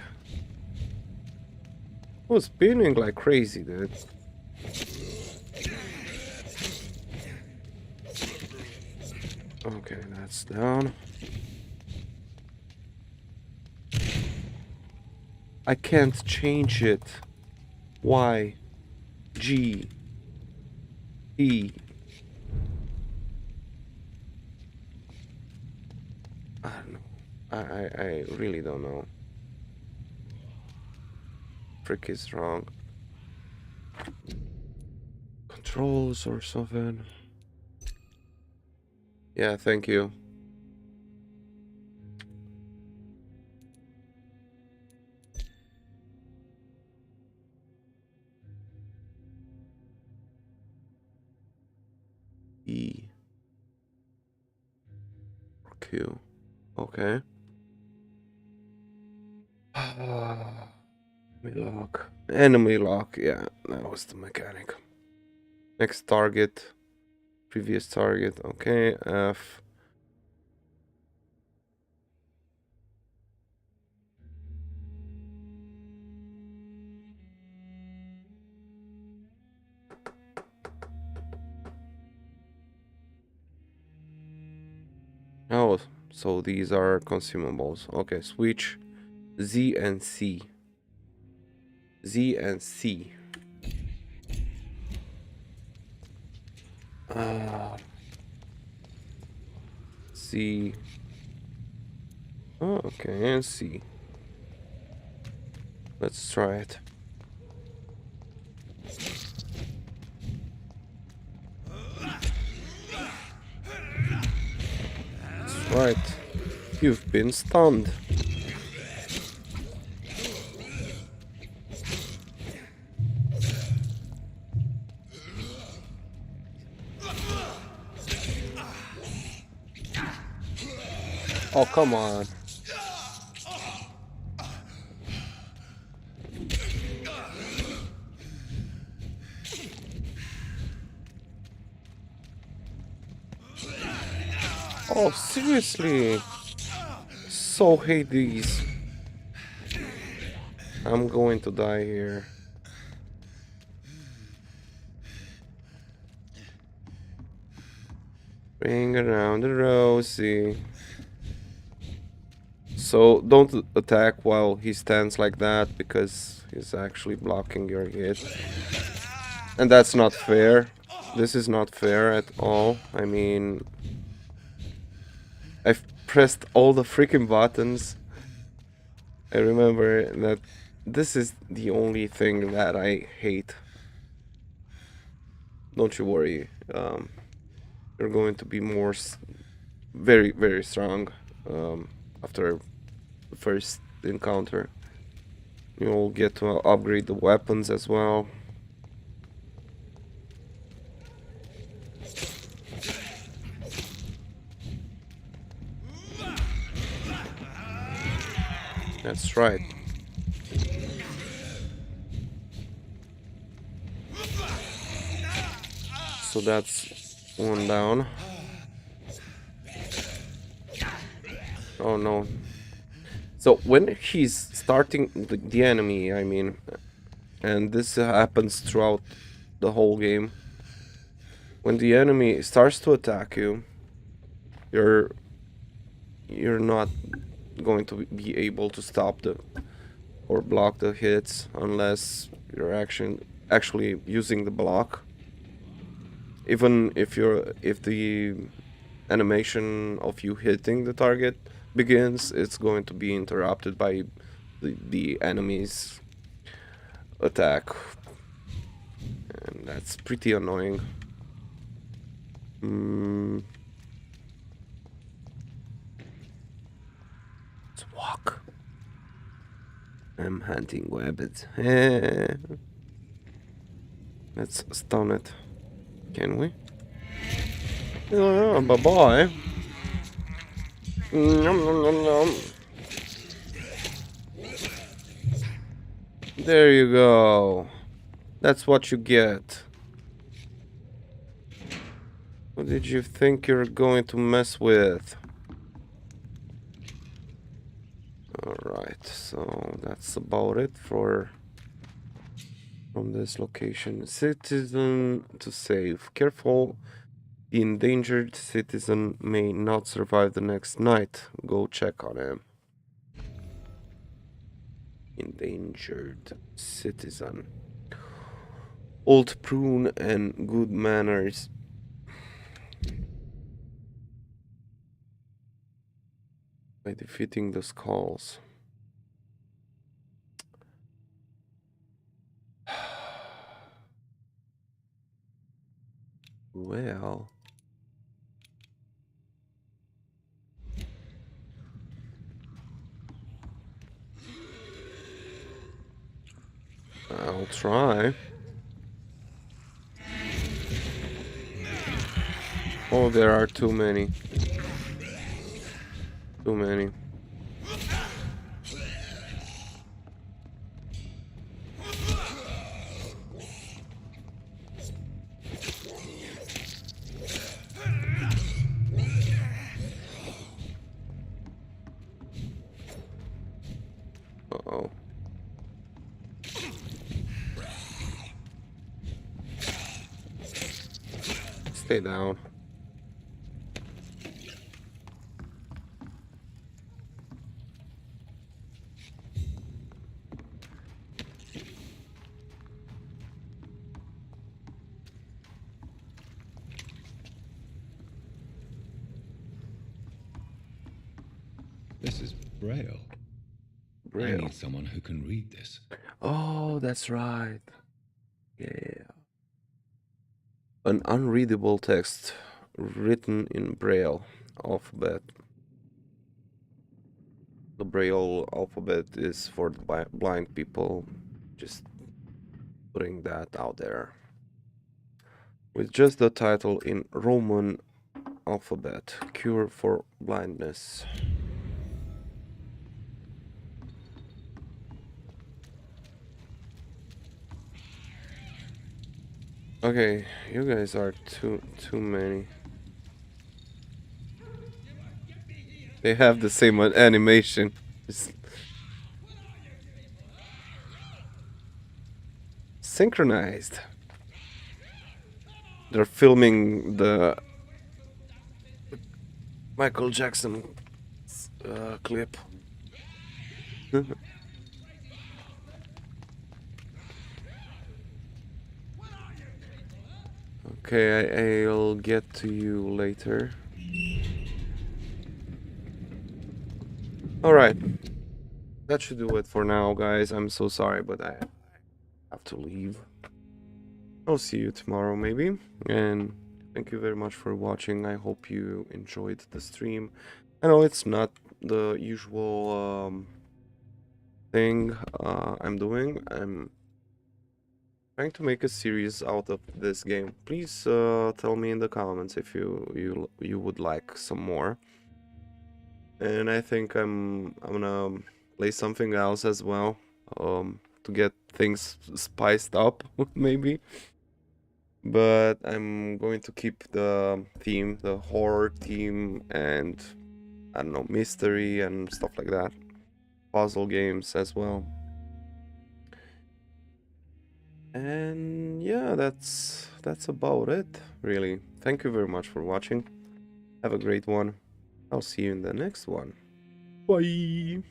Oh, spinning like crazy, dude. Okay, that's down. I can't change it. Y. G. E. I don't know. I really don't know. Frick is wrong. Controls or something. Yeah, thank you. E. Or Q. Okay. Enemy lock. Enemy lock. Yeah, that was the mechanic. Next target. Previous target. Okay. F. Oh, so these are consumables. Okay, switch Z and C. Z and C. C. Oh, okay, and C. Let's try it. That's right. You've been stunned. Oh, come on. Oh, seriously? So hate these. I'm going to die here. Ring around the rosy. So don't attack while he stands like that, because he's actually blocking your hit. And that's not fair. This is not fair at all. I mean, I've pressed all the freaking buttons. I remember that this is the only thing that I hate. Don't you worry. You're going to be more very, very strong after the first encounter. You'll get to upgrade the weapons as well. That's right. So that's one down. Oh no. So when he's starting the enemy, I mean, and this happens throughout the whole game, when the enemy starts to attack you, you're not going to be able to stop the or block the hits unless you're actually using the block. Even if the animation of you hitting the target begins, it's going to be interrupted by the enemy's attack, and that's pretty annoying. Let's walk. I'm hunting rabbits. Let's stun it. Can we? Oh, bye-bye. Nom, nom, nom, nom. There you go. That's what you get. What did you think you're going to mess with? Alright, so that's about it from this location. Citizen to save. Careful. The endangered citizen may not survive the next night. Go check on him. Endangered citizen. Old prune and good manners. By defeating the skulls. Well. I'll try. Oh, there are too many. Too many. Uh-oh. Stay down. This is Braille. Braille. I need someone who can read this. Oh, that's right. Yeah. An unreadable text written in Braille alphabet. The Braille alphabet is for the blind people. Just putting that out there. With just the title in Roman alphabet. Cure for blindness. Okay, you guys are too many. They have the same animation. Synchronized. They're filming the Michael Jackson clip. Okay, I'll get to you later. Alright. That should do it for now, guys. I'm so sorry, but I have to leave. I'll see you tomorrow, maybe. And thank you very much for watching. I hope you enjoyed the stream. I know it's not the usual thing I'm doing. I'm trying to make a series out of this game. Please tell me in the comments if you would like some more. And I think I'm gonna play something else as well, to get things spiced up, maybe. But I'm going to keep the theme, the horror theme, and I don't know, mystery and stuff like that. Puzzle games as well. And yeah, that's that's about it, really. Thank you very much for watching. Have a great one. I'll see you in the next one. Bye!